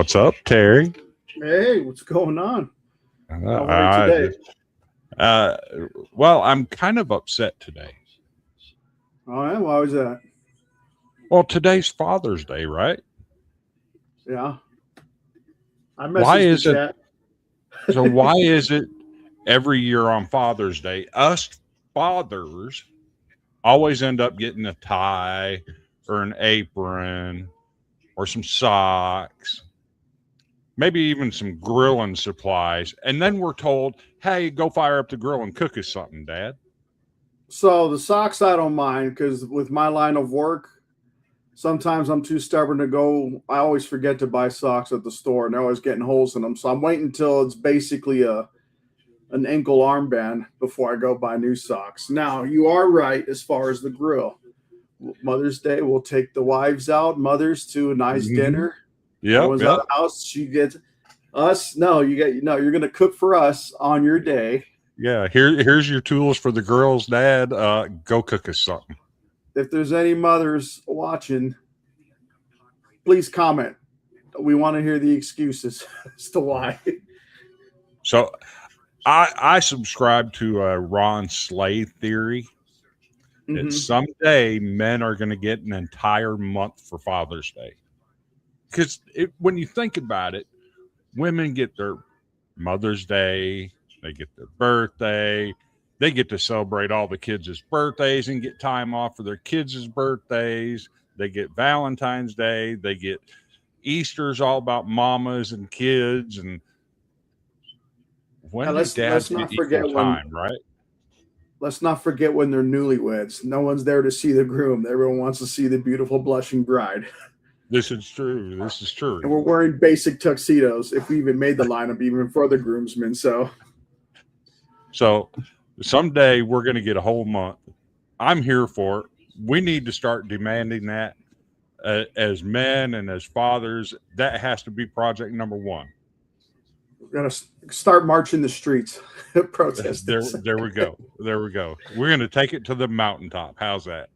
What's up, Terry? Hey, what's going on? How are you today? Well, I'm kind of upset today. Oh, yeah? Why was that? Well, today's Father's Day, right? Yeah. I Why messaged the is it? chat. So why is it every year on Father's Day, us fathers always end up getting a tie or an apron or some socks, maybe even some grilling supplies, and then we're told, "Hey, go fire up the grill and cook us something, Dad." So the socks I don't mind because with my line of work, sometimes I'm too stubborn to go. I always forget to buy socks at the store, and they're always getting holes in them. So I'm waiting until it's basically an ankle armband before I go buy new socks. Now, you are right as far as the grill. Mother's Day, we'll take the wives out, mothers, to a nice dinner. Yep, Everyone's out of the house. She gets us. No, you're gonna cook for us on your day. Yeah. Here's your tools for the girls, Dad. Go cook us something. If there's any mothers watching, please comment. We want to hear the excuses as to why. So I subscribe to a Ron Slay theory that someday men are going to get an entire month for Father's Day. Because when you think about it, women get their Mother's Day, they get their birthday, they get to celebrate all the kids' birthdays and get time off for their kids' birthdays. They get Valentine's Day, they get Easter's all about mamas and kids. And when do dads get equal time, right? Let's not forget when they're newlyweds. No one's there to see the groom. Everyone wants to see the beautiful blushing bride. This is true. This is true. And we're wearing basic tuxedos if we even made the lineup, even for the groomsmen. So someday we're going to get a whole month. I'm here for it. We need to start demanding that as men and as fathers. That has to be project number one. We're going to start marching the streets, protesting. There we go. There we go. We're going to take it to the mountaintop. How's that?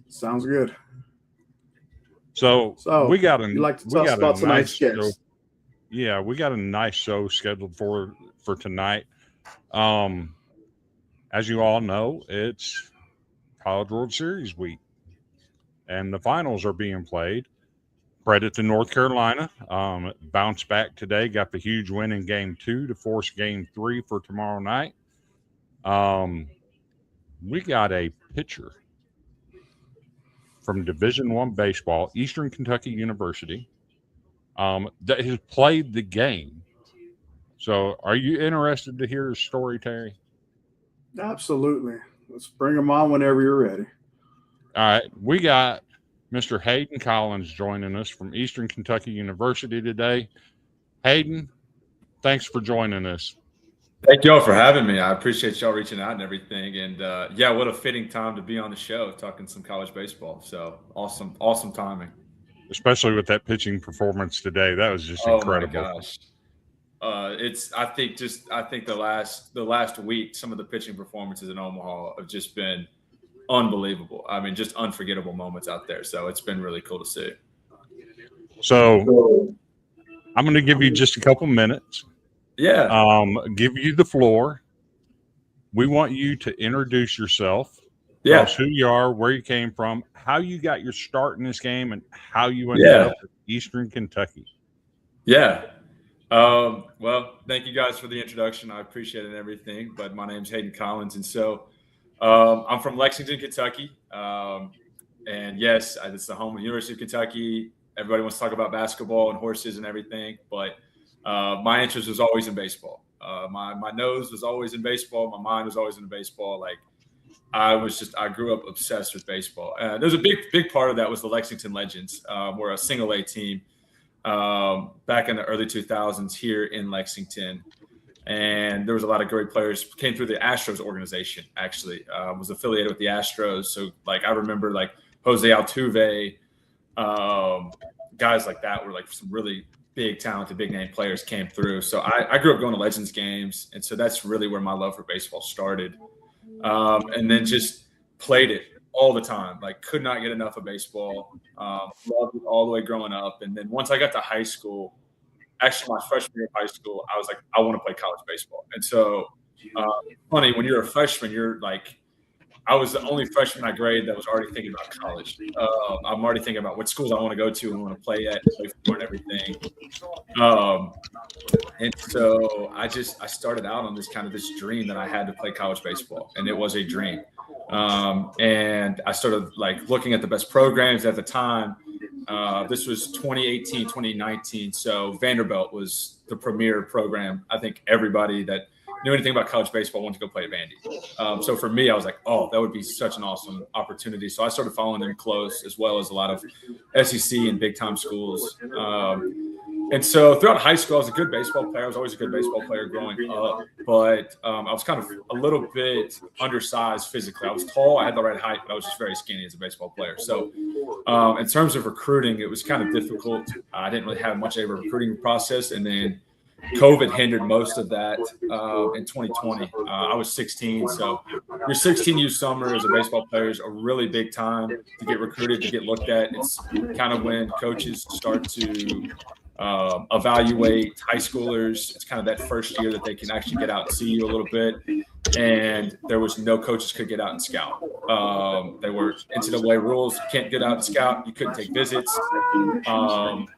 Sounds good. So we got you like to tell us about tonight's show. Yeah, we got a nice show scheduled for tonight. As you all know, it's College World Series week, and the finals are being played. Credit to North Carolina. Bounced back today, got the huge win in Game 2 to force Game 3 for tomorrow night. We got a pitcher from Division I baseball, Eastern Kentucky University, that has played the game. So are you interested to hear his story, Terry? Absolutely. Let's bring him on whenever you're ready. All right. We got Mr. Hayden Collins joining us from Eastern Kentucky University today. Hayden, thanks for joining us. Thank y'all for having me. I appreciate y'all reaching out and everything. And yeah, what a fitting time to be on the show talking some college baseball. So awesome timing. Especially with that pitching performance today. That was just incredible. Oh my gosh. I think the last week, some of the pitching performances in Omaha have just been unbelievable. I mean, just unforgettable moments out there. So it's been really cool to see. So I'm going to give you just a couple minutes. Yeah. Give you the floor. We want you to introduce yourself. Yeah. Tell us who you are, where you came from, how you got your start in this game, and how you ended up at Eastern Kentucky. Yeah. Well, thank you guys for the introduction. I appreciate it and everything. But my name's Hayden Collins, and so I'm from Lexington, Kentucky. And yes, it's the home of the University of Kentucky. Everybody wants to talk about basketball and horses and everything, but my interest was always in baseball. My nose was always in baseball. My mind was always in baseball. Like I grew up obsessed with baseball. There's a big part of that was the Lexington Legends. We're a single A team back in the early 2000s here in Lexington. And there was a lot of great players came through the Astros organization, actually. Was affiliated with the Astros. So like I remember like Jose Altuve, guys like that were like some really big, talented, big name players came through. So I grew up going to Legends games. And so that's really where my love for baseball started. And then just played it all the time. Like, could not get enough of baseball. Loved it all the way growing up. And then once I got to high school, actually my freshman year of high school, I was like, I want to play college baseball. And so, funny, when you're a freshman, you're like, I was the only freshman in my grade that was already thinking about college. I'm already thinking about what schools I want to go to and want to play at, play for, and everything. And so I started out on this dream that I had to play college baseball, and it was a dream. And I started like looking at the best programs at the time. This was 2018, 2019. So Vanderbilt was the premier program. I think everybody that knew anything about college baseball wanted to go play at Vandy. So for me, I was like, oh, that would be such an awesome opportunity. So I started following them close, as well as a lot of SEC and big time schools. And so throughout high school, I was a good baseball player. I was always a good baseball player growing up, but I was kind of a little bit undersized physically. I was tall, I had the right height, but I was just very skinny as a baseball player. So in terms of recruiting, it was kind of difficult. I didn't really have much of a recruiting process. And then COVID hindered most of that in 2020. I was 16. So your 16U summer as a baseball player is a really big time to get recruited, to get looked at. It's kind of when coaches start to evaluate high schoolers. It's kind of that first year that they can actually get out and see you a little bit. And there was no coaches could get out and scout. They were NCAA rules. You can't get out and scout. You couldn't take visits.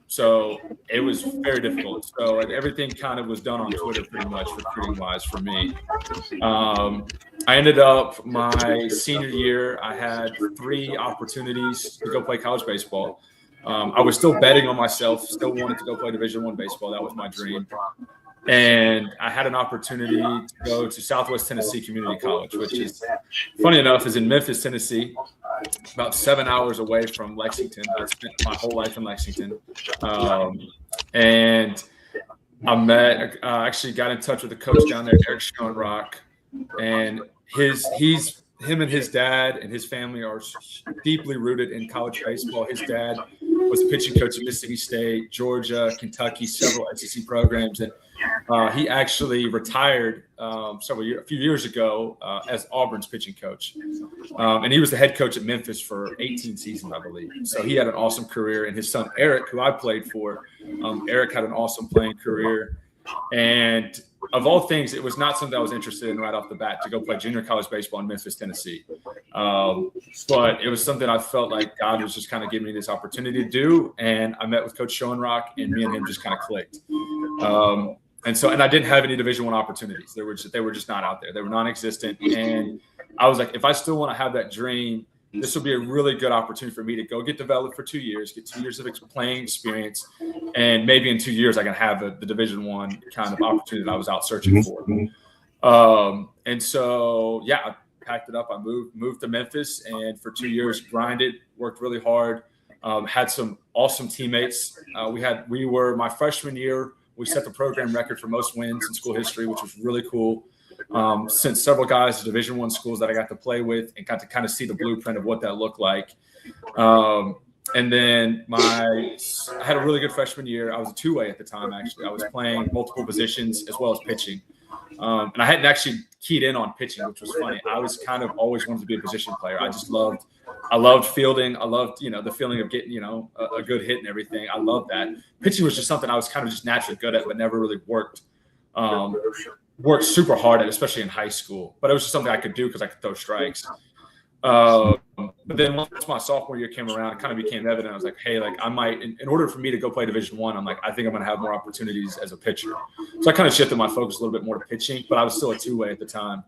So it was very difficult. So everything kind of was done on Twitter pretty much, recruiting wise for me. I ended up my senior year, I had 3 opportunities to go play college baseball. I was still betting on myself, still wanted to go play Division I baseball. That was my dream. And I had an opportunity to go to Southwest Tennessee Community College, which is, funny enough, is in Memphis, Tennessee, about 7 hours away from Lexington. I spent my whole life in Lexington. And I actually got in touch with the coach down there, Eric Schoenrock, and him and his dad and his family are deeply rooted in college baseball. His dad was a pitching coach at Mississippi State, Georgia, Kentucky, several SEC programs. And he actually retired a few years ago as Auburn's pitching coach. And he was the head coach at Memphis for 18 seasons, I believe. So he had an awesome career. And his son, Eric, who I played for, Eric had an awesome playing career. And of all things, it was not something I was interested in right off the bat, to go play junior college baseball in Memphis, Tennessee. But it was something I felt like God was just kind of giving me this opportunity to do. And I met with Coach Schoenrock, and me and him just kind of clicked. And I didn't have any Division I opportunities. They were just not out there. They were non-existent. And I was like, if I still want to have that dream, this will be a really good opportunity for me to go get developed for 2 years, get 2 years of playing experience, and maybe in 2 years I can have the Division I kind of opportunity that I was out searching for. And so, yeah, I packed it up. I moved to Memphis, and for 2 years grinded, worked really hard, had some awesome teammates. We were my freshman year. We set the program record for most wins in school history, which was really cool. Sent several guys to Division I schools that I got to play with and got to kind of see the blueprint of what that looked like. And then I had a really good freshman year. I was a two-way at the time, actually. I was playing multiple positions as well as pitching. And I hadn't actually keyed in on pitching, which was funny. I was kind of always wanted to be a position player. I loved fielding. I loved, the feeling of getting, a good hit and everything. I loved that. Pitching was just something I was kind of just naturally good at, but never really worked super hard at, especially in high school. But it was just something I could do because I could throw strikes. But then once my sophomore year came around, it kind of became evident. I was like, hey, I might, in order for me to go play Division I, I'm like, I think I'm going to have more opportunities as a pitcher. So I kind of shifted my focus a little bit more to pitching, but I was still a two-way at the time.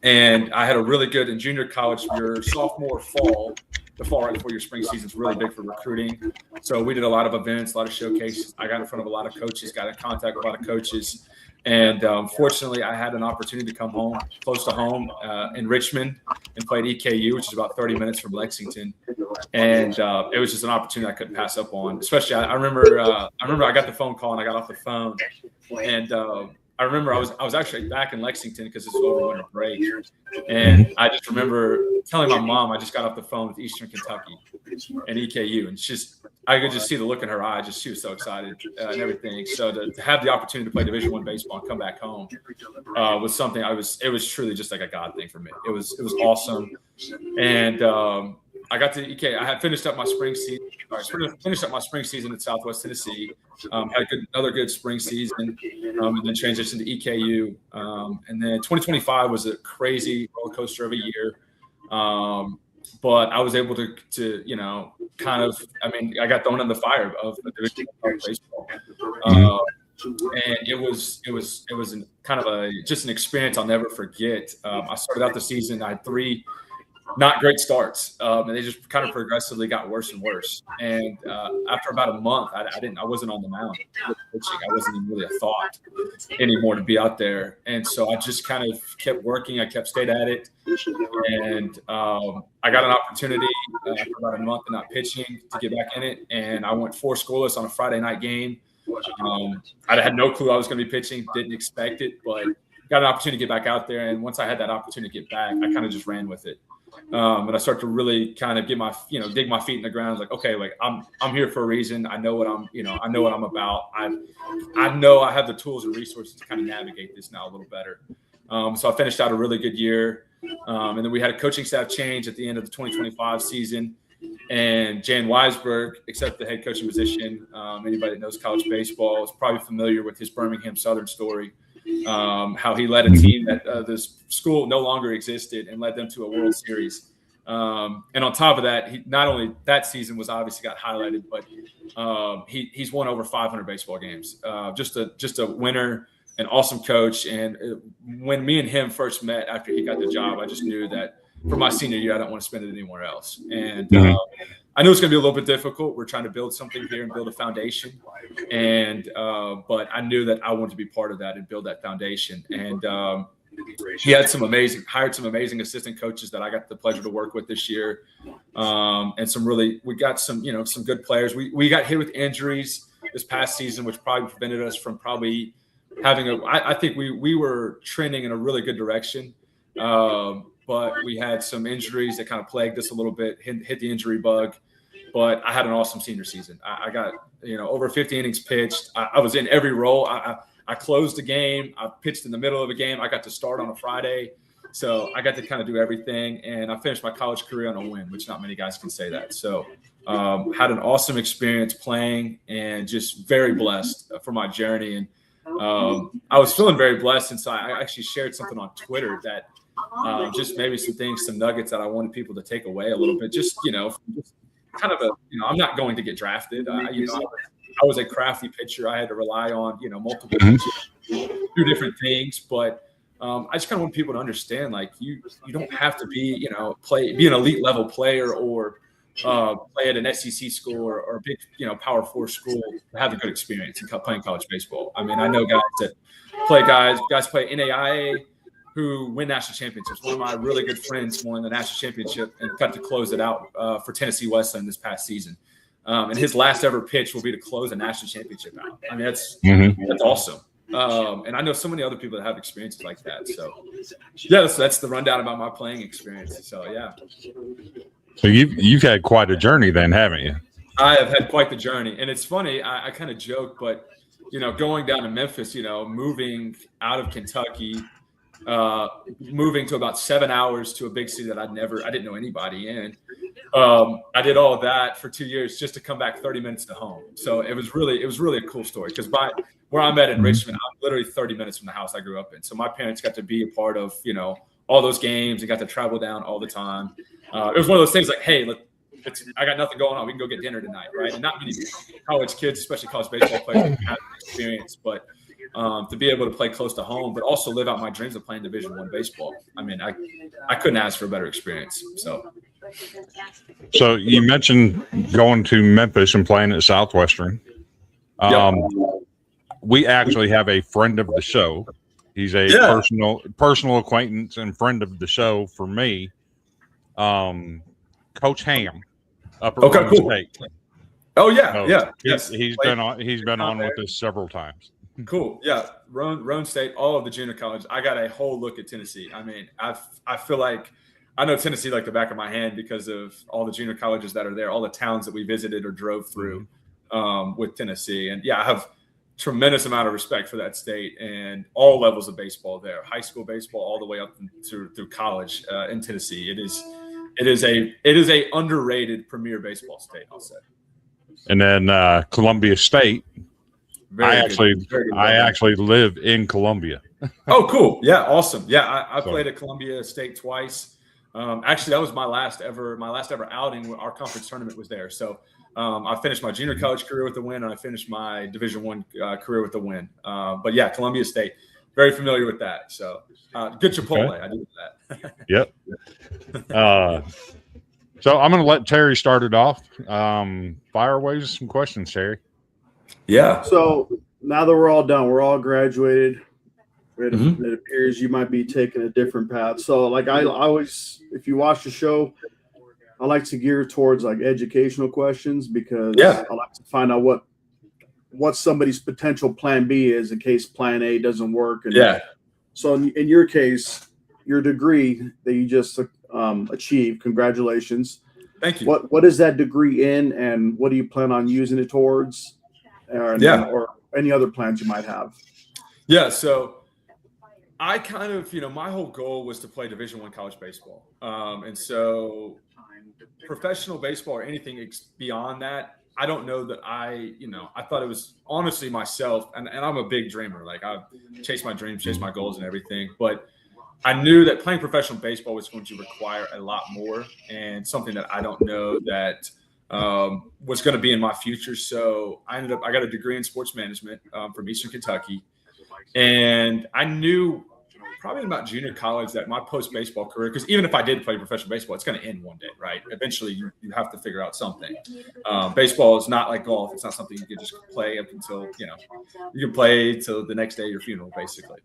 And I had a really good in junior college, your sophomore fall, the fall right before your spring season is really big for recruiting. So we did a lot of events, a lot of showcases. I got in front of a lot of coaches, got in contact with a lot of coaches. And fortunately, I had an opportunity to come home, close to home, in Richmond, and played EKU, which is about 30 minutes from Lexington. And it was just an opportunity I couldn't pass up on. Especially, I remember I got the phone call, and I got off the phone, and I remember I was actually back in Lexington because this was over winter break, and I just remember telling my mom I just got off the phone with Eastern Kentucky and EKU, and I could just see the look in her eye. She was so excited and everything. So to have the opportunity to play Division I baseball and come back home was something it was truly just like a God thing for me. It was awesome, and I got to EK. I had finished up my spring season. Finished up my spring season in Southwest Tennessee. Had another good spring season, and then transitioned to EKU. And then 2025 was a crazy roller coaster of a year. But I was able to kind of. I mean, I got thrown in the fire of the Division I baseball. And it was kind of just an experience I'll never forget. I started out the season. I had 3 not great starts, and they just kind of progressively got worse and worse. And after about a month, I wasn't on the mound pitching. I wasn't even really a thought anymore to be out there. And so I just kind of kept working. I stayed at it, and I got an opportunity after about a month of not pitching to get back in it. And I went 4 scoreless on a Friday night game. I had no clue I was going to be pitching. Didn't expect it, but got an opportunity to get back out there. And once I had that opportunity to get back, I kind of just ran with it. And I start to really kind of get dig my feet in the ground. Like, okay, like I'm here for a reason. I know what I'm about. I know I have the tools and resources to kind of navigate this now a little better. So I finished out a really good year. And then we had a coaching staff change at the end of the 2025 season. And Jan Weisberg accepted the head coaching position. Anybody that knows college baseball is probably familiar with his Birmingham Southern story. How he led a team that this school no longer existed and led them to a World Series. And on top of that, he not only that season was obviously got highlighted, but he's won over 500 baseball games. Just a winner, an awesome coach. And when me and him first met after he got the job, I just knew that for my senior year, I don't want to spend it anywhere else. And I know it's going to be a little bit difficult. We're trying to build something here and build a foundation. And but I knew that I wanted to be part of that and build that foundation. And he had hired some amazing assistant coaches that I got the pleasure to work with this year. And we got some good players. We got hit with injuries this past season, which probably prevented us from probably having I think we were trending in a really good direction. But we had some injuries that kind of plagued us a little bit, hit the injury bug. But I had an awesome senior season. I got, over 50 innings pitched. I was in every role. I closed the game. I pitched in the middle of a game. I got to start on a Friday. So I got to kind of do everything. And I finished my college career on a win, which not many guys can say that. So had an awesome experience playing and just very blessed for my journey. And I was feeling very blessed since I actually shared something on Twitter that just maybe some nuggets that I wanted people to take away a little bit. Just kind of I'm not going to get drafted. I was a crafty pitcher. I had to rely on, multiple pitches, do different things. But I just kind of want people to understand, like, you don't have to be, be an elite level player or play at an SEC school or a big, Power 4 school to have a good experience in playing college baseball. I mean, I know guys that guys play NAIA who win national championships. One of my really good friends won the national championship and got to close it out for Tennessee Wesleyan this past season. And his last ever pitch will be to close a national championship out. I mean, that's awesome. And I know so many other people that have experiences like that. So, that's the rundown about my playing experience. So, yeah. So you've had quite a journey then, haven't you? I have had quite the journey. And it's funny, I kind of joke, but, going down to Memphis, moving out of Kentucky, moving to about 7 hours to a big city that I didn't know anybody in. I did all of that for 2 years just to come back 30 minutes to home. So it was really a cool story because where I'm at in Richmond, I'm literally 30 minutes from the house I grew up in. So my parents got to be a part of, all those games and got to travel down all the time. It was one of those things like, hey, look, I got nothing going on. We can go get dinner tonight, right? And not many college kids, especially college baseball players, have experience, but to be able to play close to home, but also live out my dreams of playing Division I baseball. I mean, I couldn't ask for a better experience. So you mentioned going to Memphis and playing at Southwestern. We actually have a friend of the show. He's a personal acquaintance and friend of the show for me. Coach Ham up at State. Oh yeah, He's been on with us several times. Cool. Yeah. Roan State, all of the junior colleges. I got a whole look at Tennessee. I mean, I feel like I know Tennessee like the back of my hand because of all the junior colleges that are there, all the towns that we visited or drove through with Tennessee. And yeah, I have tremendous amount of respect for that state and all levels of baseball there, high school baseball all the way up through college in Tennessee. It is a underrated premier baseball state, I'll say. And then Columbia State. I actually live in Columbia. Oh, cool. Yeah. Awesome. Yeah. I played at Columbia State twice. Actually, that was my last ever outing. Our conference tournament was there. So I finished my junior college career with a win, and I finished my Division I career with a win. But yeah, Columbia State, very familiar with that. So good Chipotle. Okay. I do that. Yep. So I'm going to let Terry start it off. Fire away with some questions, Terry. Yeah. So now that we're all done, we're all graduated. It appears you might be taking a different path. So like I always, if you watch the show, I like to gear towards like educational questions because I like to find out what somebody's potential plan B is in case plan A doesn't work. And so in your case, your degree that you just achieved, congratulations. Thank you. What is that degree in, and what do you plan on using it towards? Or any other plans you might have? Yeah, so I kind of, my whole goal was to play Division I college baseball. And so professional baseball or anything beyond that, I don't know that I thought it was honestly myself. And I'm a big dreamer. Like I chase my dreams, chase my goals and everything. But I knew that playing professional baseball was going to require a lot more and something that I don't know that was going to be in my future. So I got a degree in sports management from Eastern Kentucky. And I knew probably about junior college that my post-baseball career, because even if I did play professional baseball, it's going to end one day, right? Eventually you have to figure out something. Baseball is not like golf. It's not something you can just play up until, you can play till the next day of your funeral, basically.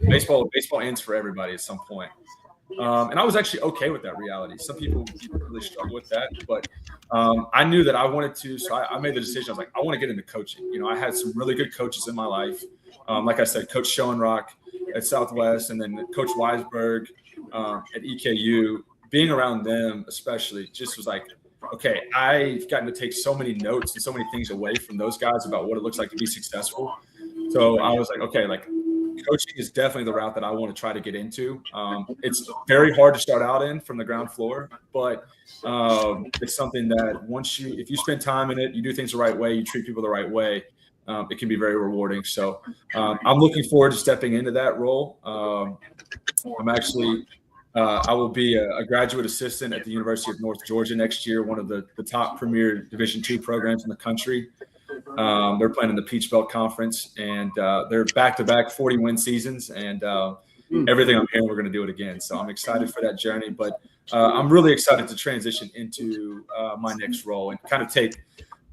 Baseball ends for everybody at some point. And I was actually okay with that reality. Some people really struggle with that, but I knew that I wanted to. So I made the decision. I was like, I want to get into coaching. I had some really good coaches in my life. Like I said, Coach Schoenrock at Southwest, and then Coach Weisberg at EKU. Being around them, especially, just was like, okay, I've gotten to take so many notes and so many things away from those guys about what it looks like to be successful. So I was like, okay, like coaching is definitely the route that I want to try to get into. It's very hard to start out in from the ground floor, but it's something that if you spend time in it, you do things the right way, you treat people the right way, it can be very rewarding. So I'm looking forward to stepping into that role. I will be a graduate assistant at the University of North Georgia next year, one of the top premier Division II programs in the country. They're playing in the Peach Belt Conference, and they're back-to-back 40-win seasons, and everything I'm hearing, we're going to do it again. So I'm excited for that journey, but I'm really excited to transition into my next role and kind of take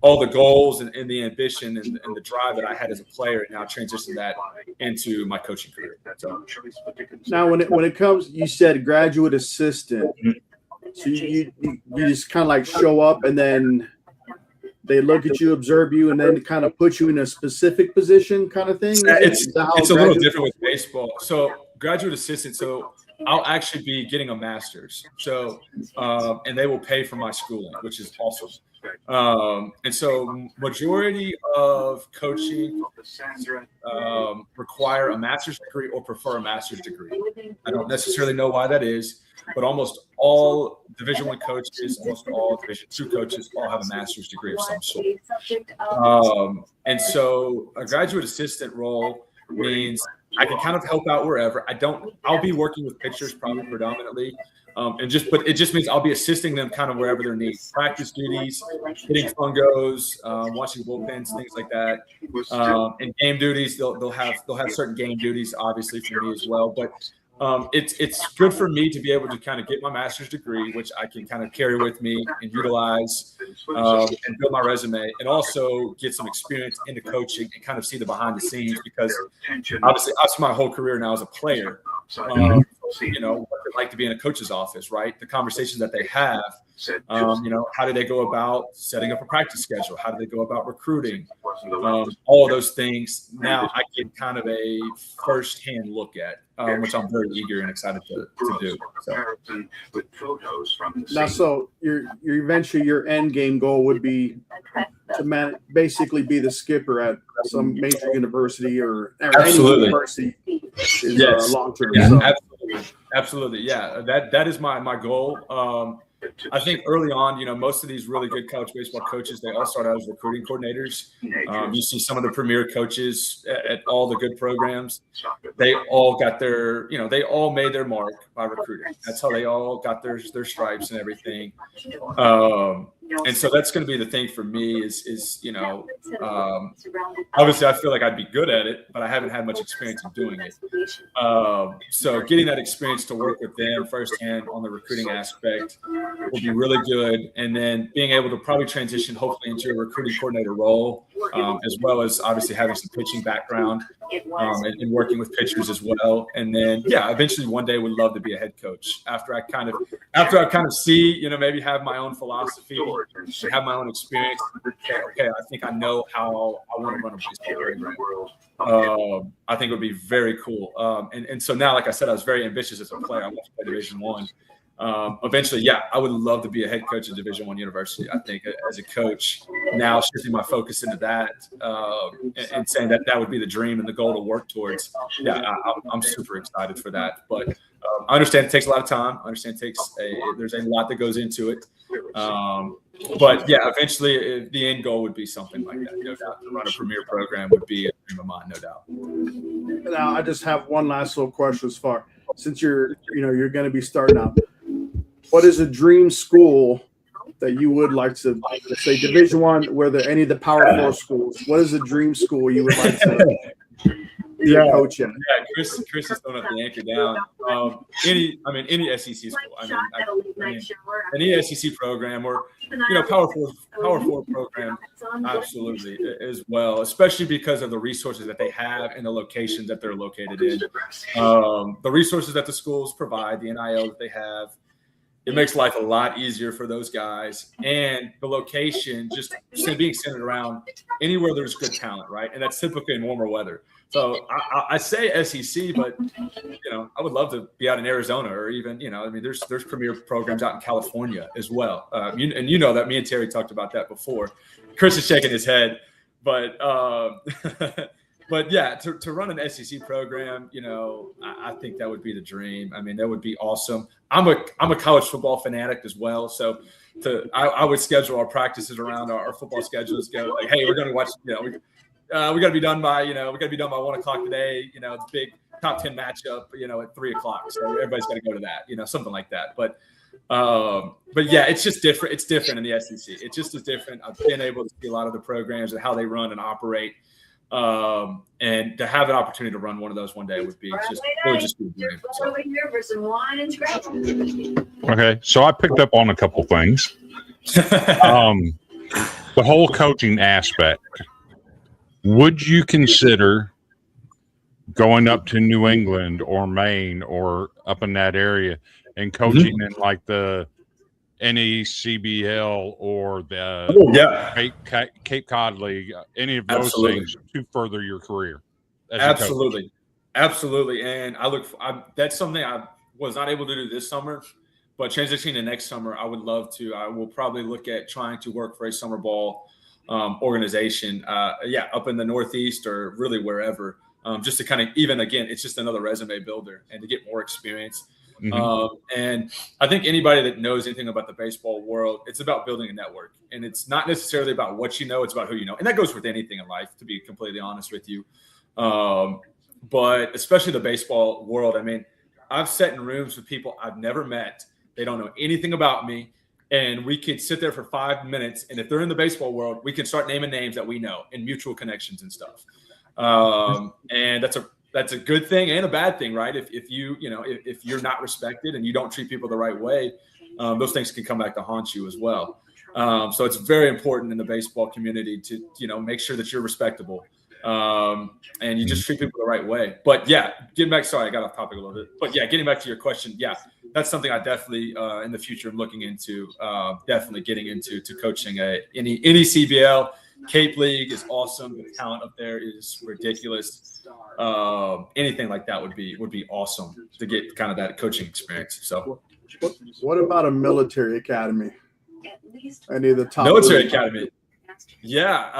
all the goals and the ambition and the drive that I had as a player and now transition that into my coaching career. So. Now, when it comes, you said graduate assistant, so you just kind of like show up and then they look at you, observe you, and then kind of put you in a specific position kind of thing? It's a little different with baseball. So graduate assistant, so I'll actually be getting a master's. So, and they will pay for my schooling, which is awesome. And so majority of coaching require a master's degree or prefer a master's degree. I don't necessarily know why that is, but almost all Division I coaches, almost all Division II coaches all have a master's degree of some sort. And so a graduate assistant role means I can kind of help out wherever. I'll be working with pitchers probably predominantly. But it just means I'll be assisting them kind of wherever their needs, practice duties, hitting fungos, watching bullpens, things like that. And game duties, they'll have certain game duties, obviously for me as well. But it's good for me to be able to kind of get my master's degree, which I can kind of carry with me and utilize and build my resume, and also get some experience into coaching and kind of see the behind the scenes, because obviously I've spent my whole career now as a player. What it's like to be in a coach's office, right? The conversations that they have, how do they go about setting up a practice schedule? How do they go about recruiting? all of those things. Now I get kind of a first-hand look at, which I'm very eager and excited to do. Now, so your end game goal would be to basically be the skipper at some major university or any university is long term. Yeah, so. Absolutely. Yeah, that is my goal. I think early on, most of these really good college baseball coaches, they all start out as recruiting coordinators. You see some of the premier coaches at all the good programs. They all got they all made their mark by recruiting. That's how they all got their stripes and everything. And so that's going to be the thing for me is obviously I feel like I'd be good at it, but I haven't had much experience in doing it. So getting that experience to work with them firsthand on the recruiting aspect will be really good. And then being able to probably transition hopefully into a recruiting coordinator role, as well as obviously having some pitching background and working with pitchers as well. And then, eventually one day would love to be a head coach after I kind of see, maybe have my own philosophy, have my own experience. Okay, I think I know how I want to run a baseball program. I think it would be very cool. And so now, like I said, I was very ambitious as a player. I want to play Division I. Eventually, I would love to be a head coach at Division I university. I think as a coach, now shifting my focus into that and saying that would be the dream and the goal to work towards. I'm super excited for that. But I understand it takes a lot of time. I understand there's a lot that goes into it. But eventually the end goal would be something like that. No doubt, to run a premier program would be a dream of mine, no doubt. Now, I just have one last little question since you're going to be starting out. What is a dream school that you would like to, let's say Division I, any of the Power 4 schools? What is a dream school you would like to coach in? Yeah, Chris is throwing up the anchor down. Any SEC school. Any SEC program or Power 4 program, absolutely as well. Especially because of the resources that they have and the locations that they're located in. The resources that the schools provide, the NIL that they have. It makes life a lot easier for those guys, and the location just being centered around anywhere there's good talent, right? And that's typically in warmer weather. So I say SEC, but I would love to be out in Arizona or even there's premier programs out in California as well. That me and Terry talked about that before. Chris is shaking his head, but. But to run an SEC program, I think that would be the dream. I mean, that would be awesome. I'm a college football fanatic as well, so I would schedule our practices around our football schedules. Go like, hey, we're going to watch. We got to be done by 1:00 today. It's a big top 10 matchup. At 3:00, so everybody's got to go to that. Something like that. But it's just different. It's different in the SEC. It just is different. I've been able to see a lot of the programs and how they run and operate. And to have an opportunity to run one of those one day would be just be great. Okay, so I picked up on a couple things. The whole coaching aspect. Would you consider going up to New England or Maine or up in that area and coaching in like the NECBL or the Cape Cod League, any of those things to further your career? Absolutely. And that's something I was not able to do this summer, but transitioning to next summer, I would love to. I will probably look at trying to work for a summer ball organization, up in the Northeast or really wherever, just to kind of it's just another resume builder and to get more experience. And I think anybody that knows anything about the baseball world, it's about building a network, and it's not necessarily about what you know, it's about who you know. And that goes with anything in life, to be completely honest with you. But especially the baseball world. I mean, I've sat in rooms with people I've never met. They don't know anything about me. And we could sit there for 5 minutes. And if they're in the baseball world, we can start naming names that we know and mutual connections and stuff. And that's a good thing and a bad thing, right? If you're not respected and you don't treat people the right way, those things can come back to haunt you as well. So it's very important in the baseball community to, make sure that you're respectable and you just treat people the right way. But getting back, sorry, I got off topic a little bit, but getting back to your question. That's something I definitely in the future am looking into, definitely getting into coaching any CBL, Cape League is awesome. The talent up there is ridiculous. Anything like that would be awesome to get kind of that coaching experience. So, what about a military academy? Any of the top military academy? Yeah.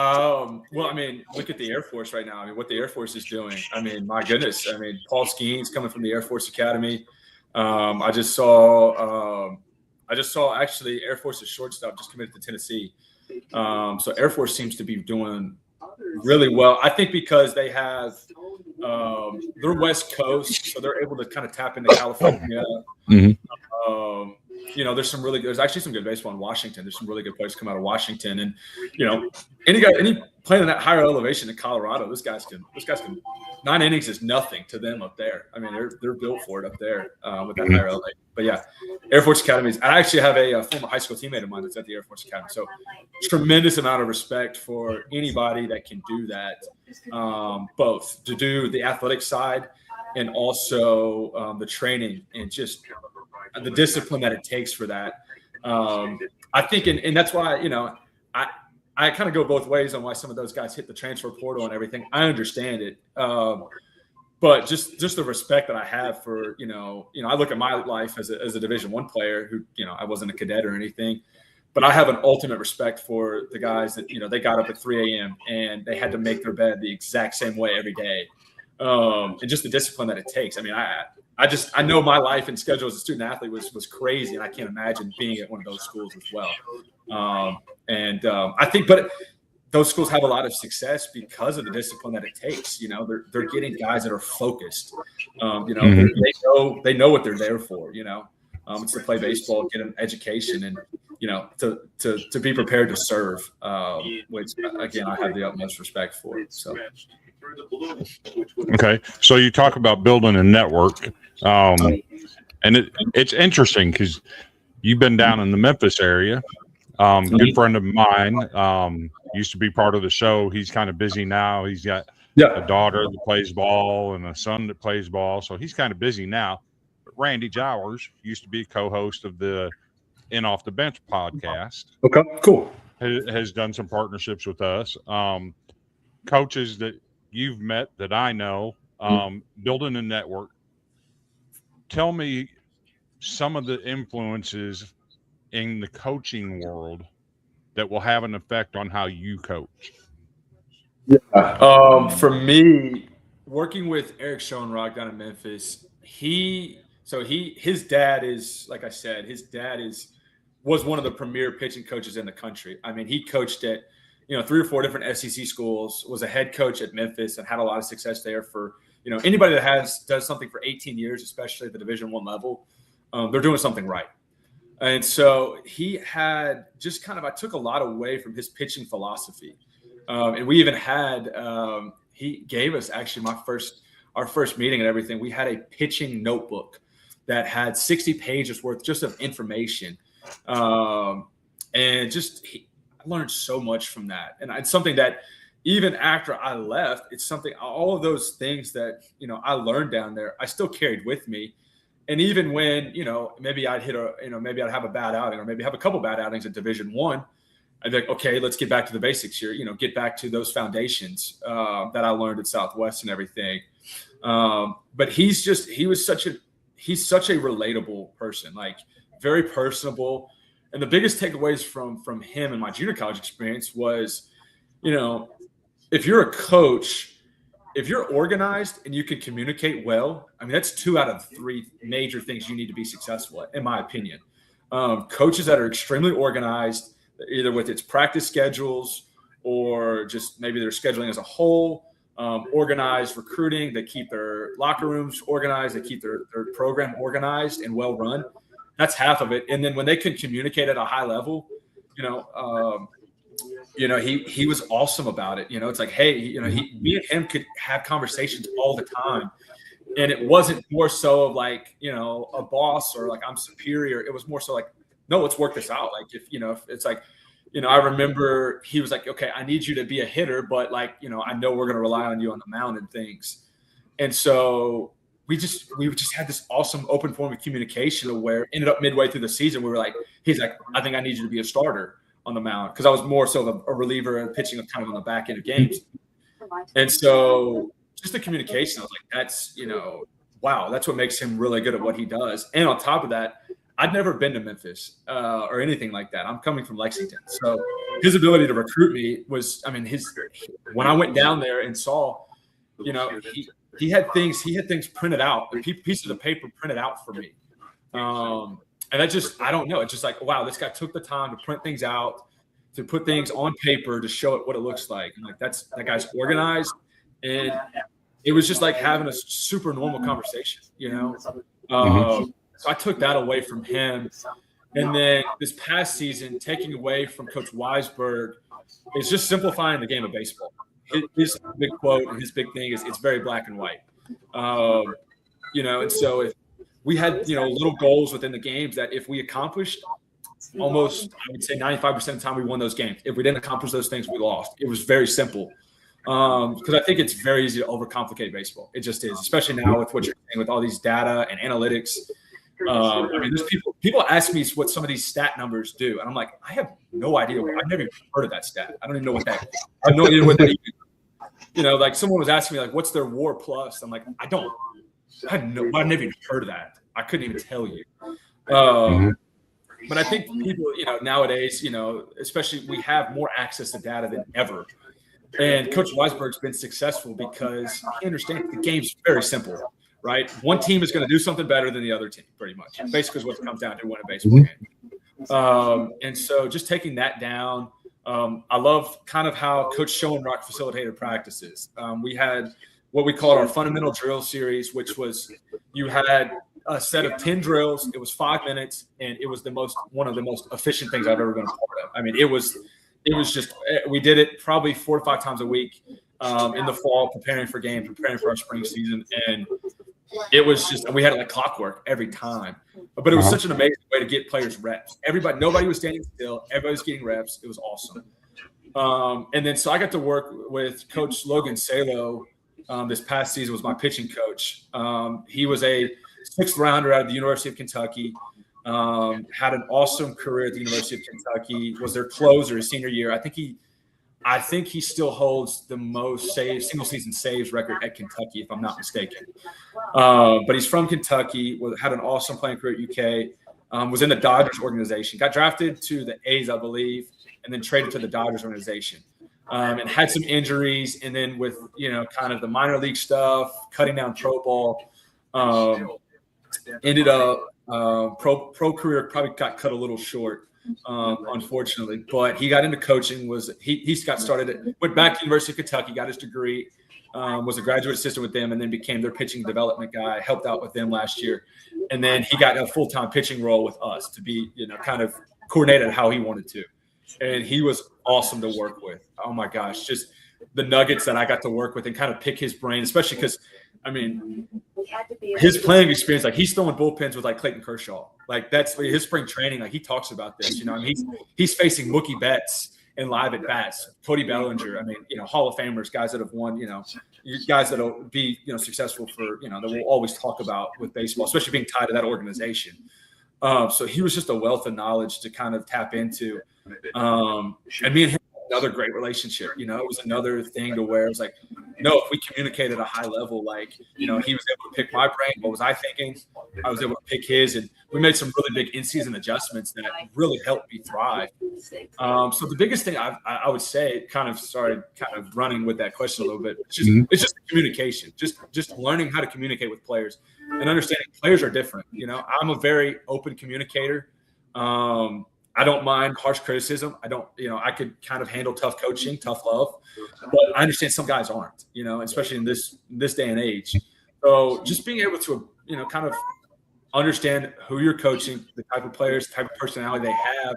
Well, I mean, look at the Air Force right now. I mean, what the Air Force is doing. I mean, my goodness. I mean, Paul Skeen's coming from the Air Force Academy. I just saw actually Air Force's shortstop just committed to Tennessee. So Air Force seems to be doing really well. I think because they have they're West Coast, so they're able to kind of tap into California. Mm-hmm. There's actually some good baseball in Washington. There's some really good players come out of Washington, and any playing in that higher elevation in Colorado, those guys can 9 innings is nothing to them up there. I mean, they're built for it up there with that higher elevation. But yeah, Air Force Academies. I actually have a former high school teammate of mine that's at the Air Force Academy. So tremendous amount of respect for anybody that can do that, both to do the athletic side and also the training and just the discipline that it takes for that. I think, and that's why, I kind of go both ways on why some of those guys hit the transfer portal and everything. I understand it. But just the respect that I have for, I look at my life as a Division I player who, I wasn't a cadet or anything, but I have an ultimate respect for the guys that, they got up at 3 a.m. and they had to make their bed the exact same way every day. And just the discipline that it takes. I mean, I know my life and schedule as a student athlete was crazy, and I can't imagine being at one of those schools as well. I think, but those schools have a lot of success because of the discipline that it takes. They're getting guys that are focused. Mm-hmm. They know what they're there for. It's to play baseball, get an education, and to be prepared to serve. Which again, I have the utmost respect for. So. Okay, so you talk about building a network, and it's interesting because you've been down in the Memphis area. Good friend of mine used to be part of the show. He's kind of busy now. He's got a daughter that plays ball and a son that plays ball, so he's kind of busy now. But Randy Jowers used to be co-host of the In Off the Bench podcast. Okay, cool. Has done some partnerships with us. Coaches that you've met that I know, building a network. Tell me some of the influences in the coaching world that will have an effect on how you coach. Yeah. For me, working with Eric Schoenrock down in Memphis, his dad is, like I said, was one of the premier pitching coaches in the country. I mean, he coached at 3 or 4 different SEC schools, was a head coach at Memphis and had a lot of success there for, anybody that does something for 18 years, especially at the Division I level, they're doing something right. And so he had just kind of, I took a lot away from his pitching philosophy. And we even had, he gave us actually our first meeting and everything. We had a pitching notebook that had 60 pages worth just of information. And just, I learned so much from that. And it's something that even after I left, it's something, all of those things that, I learned down there, I still carried with me. And even when, maybe I'd maybe I'd have a bad outing or maybe have a couple bad outings at Division I, I'd be like, okay, let's get back to the basics here, get back to those foundations that I learned at Southwest and everything. But he's such a relatable person, like very personable. And the biggest takeaways from him and my junior college experience was, if you're a coach, if you're organized and you can communicate well, I mean, that's 2 out of 3 major things you need to be successful at, in my opinion. Coaches that are extremely organized, either with its practice schedules or just maybe their scheduling as a whole, organized recruiting, they keep their locker rooms organized, they keep their program organized and well run. That's half of it. And then when they can communicate at a high level, he was awesome about it. It's like, hey, me and him could have conversations all the time. And it wasn't more so of like, a boss or like I'm superior. It was more so like, no, let's work this out. Like if it's like, I remember he was like, okay, I need you to be a hitter, but like, I know we're going to rely on you on the mound and things. And so we just had this awesome open form of communication where ended up midway through the season. We were like, he's like, I think I need you to be a starter. on the mound because I was more so of a reliever and pitching kind of on the back end of games. And so just the communication, I was like, that's, wow, that's what makes him really good at what he does. And on top of that, I'd never been to Memphis or anything like that. I'm coming from Lexington. So his ability to recruit me was, when I went down there and saw, he had things printed out, pieces of paper printed out for me. And that just, I don't know. It's just like, wow, this guy took the time to print things out, to put things on paper, to show it what it looks like. And like, that guy's organized. And it was just like having a super normal conversation, So I took that away from him. And then this past season, taking away from Coach Weisberg is just simplifying the game of baseball. His big quote and his big thing is it's very black and white. And so if we had, little goals within the games that if we accomplished, almost, I would say 95% of the time we won those games. If we didn't accomplish those things, we lost. It was very simple. Because I think it's very easy to overcomplicate baseball. It just is, especially now with what you're saying with all these data and analytics. There's people ask me what some of these stat numbers do, and I'm like, I have no idea. I've never even heard of that stat. I don't even know what that is. I have no idea what that is. Like someone was asking me, like, what's their WAR plus? I'm like, I've never even heard of that. I couldn't even tell you. But I think people, nowadays, especially we have more access to data than ever. And Coach Weisberg's been successful because he understands the game's very simple, right? One team is going to do something better than the other team, pretty much. Basically, is what it comes down to win a baseball game. And so just taking that down, I love kind of how Coach Schoenrock facilitated practices. We had what we called our fundamental drill series, which was you had a set of 10 drills. It was 5 minutes, and it was one of the most efficient things I've ever been a part of. It was just, we did it probably 4 to 5 times a week in the fall, preparing for games, preparing for our spring season. And it was just, we had it like clockwork every time. But it was such an amazing way to get players reps. Nobody was standing still. Everybody was getting reps. It was awesome. And then so I got to work with Coach Logan Salo. This past season was my pitching coach. He was a 6th rounder out of the University of Kentucky. Had an awesome career at the University of Kentucky, was their closer his senior year. I think he still holds the most single season saves record at Kentucky, if I'm not mistaken. But he's from Kentucky, had an awesome playing career at UK, was in the Dodgers organization, got drafted to the A's, I believe, and then traded to the Dodgers organization. And had some injuries, and then with, kind of the minor league stuff, cutting down pro ball, ended up pro career probably got cut a little short, unfortunately. But he got into coaching. He got started went back to University of Kentucky, got his degree, was a graduate assistant with them, and then became their pitching development guy. Helped out with them last year, and then he got a full-time pitching role with us to be, kind of coordinated how he wanted to. And he was awesome to work with. Oh my gosh, just the nuggets that I got to work with and kind of pick his brain, especially because, his playing experience, like he's throwing bullpens with like Clayton Kershaw. Like that's his spring training. Like he talks about this, he's facing Mookie Betts in live at bats, Cody Bellinger. Hall of Famers, guys that have won, guys that'll be, successful for, that we'll always talk about with baseball, especially being tied to that organization. So he was just a wealth of knowledge to kind of tap into. And me and him had another great relationship. It was another thing to where it was like, if we communicated at a high level, like, he was able to pick my brain. What was I thinking? I was able to pick his, and we made some really big in-season adjustments that really helped me thrive. So the biggest thing I would say, kind of running with that question a little bit, it's just communication, just learning how to communicate with players and understanding players are different. I'm a very open communicator. I don't mind harsh criticism. I could kind of handle tough coaching, tough love, but I understand some guys aren't, especially in this day and age. So just being able to, kind of understand who you're coaching, the type of players, the type of personality they have.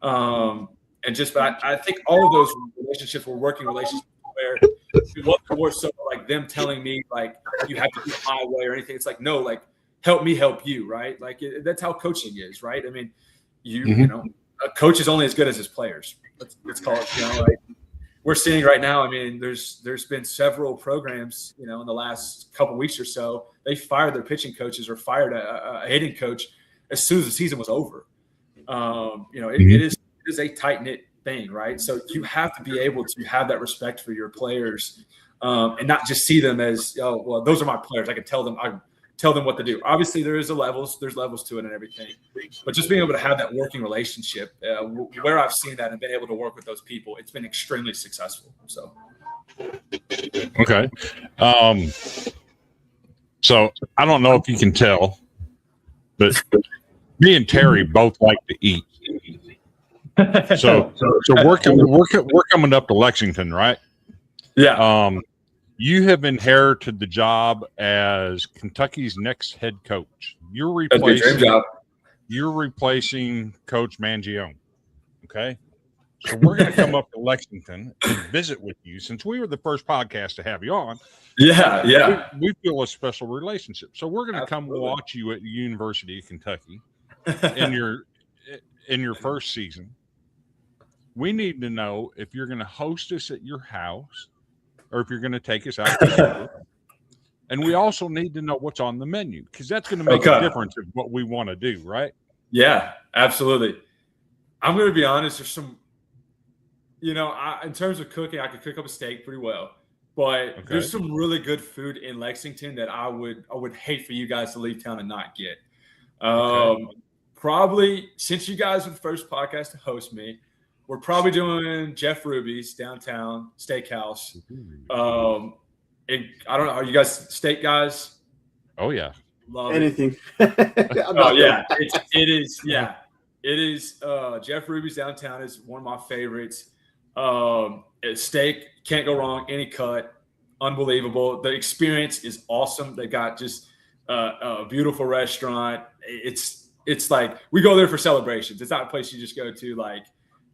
But I think all of those relationships were working relationships where it wasn't more so like them telling me like, you have to do it my way or anything. It's like, no, like help me help you. Right. Like that's how coaching is. Right. A coach is only as good as his players. Let's call it, like we're seeing right now. There's been several programs, in the last couple of weeks or so, they fired their pitching coaches or fired a hitting coach as soon as the season was over. It is is a tight-knit thing, right? So you have to be able to have that respect for your players, and not just see them as, oh, well, those are my players. I can tell them what to do. Obviously, there's levels to it and everything, but just being able to have that working relationship, where I've seen that and been able to work with those people, it's been extremely successful. So, okay. So I don't know if you can tell, but me and Terry both like to eat. So we're coming up to Lexington, right? yeah. You have inherited the job as Kentucky's next head coach. You're replacing Coach Mangione. Okay. So we're going to come up to Lexington and visit with you, since we were the first podcast to have you on. Yeah. We feel a special relationship. So we're going to come watch you at the University of Kentucky in your first season. We need to know if you're going to host us at your house or if you're going to take us out to dinner. And we also need to know what's on the menu, because that's going to make a difference in what we want to do, right? Yeah, absolutely. I'm going to be honest. There's some, in terms of cooking, I could cook up a steak pretty well, but there's some really good food in Lexington that I would hate for you guys to leave town and not get. Probably, since you guys are the first podcast to host me, we're probably doing Jeff Ruby's downtown steakhouse. I don't know. Are you guys steak guys? Oh yeah. Love anything. Oh yeah, it is. Yeah, it is. Jeff Ruby's downtown is one of my favorites. Steak, can't go wrong. Any cut, unbelievable. The experience is awesome. They got just a beautiful restaurant. It's like we go there for celebrations. It's not a place you just go to like.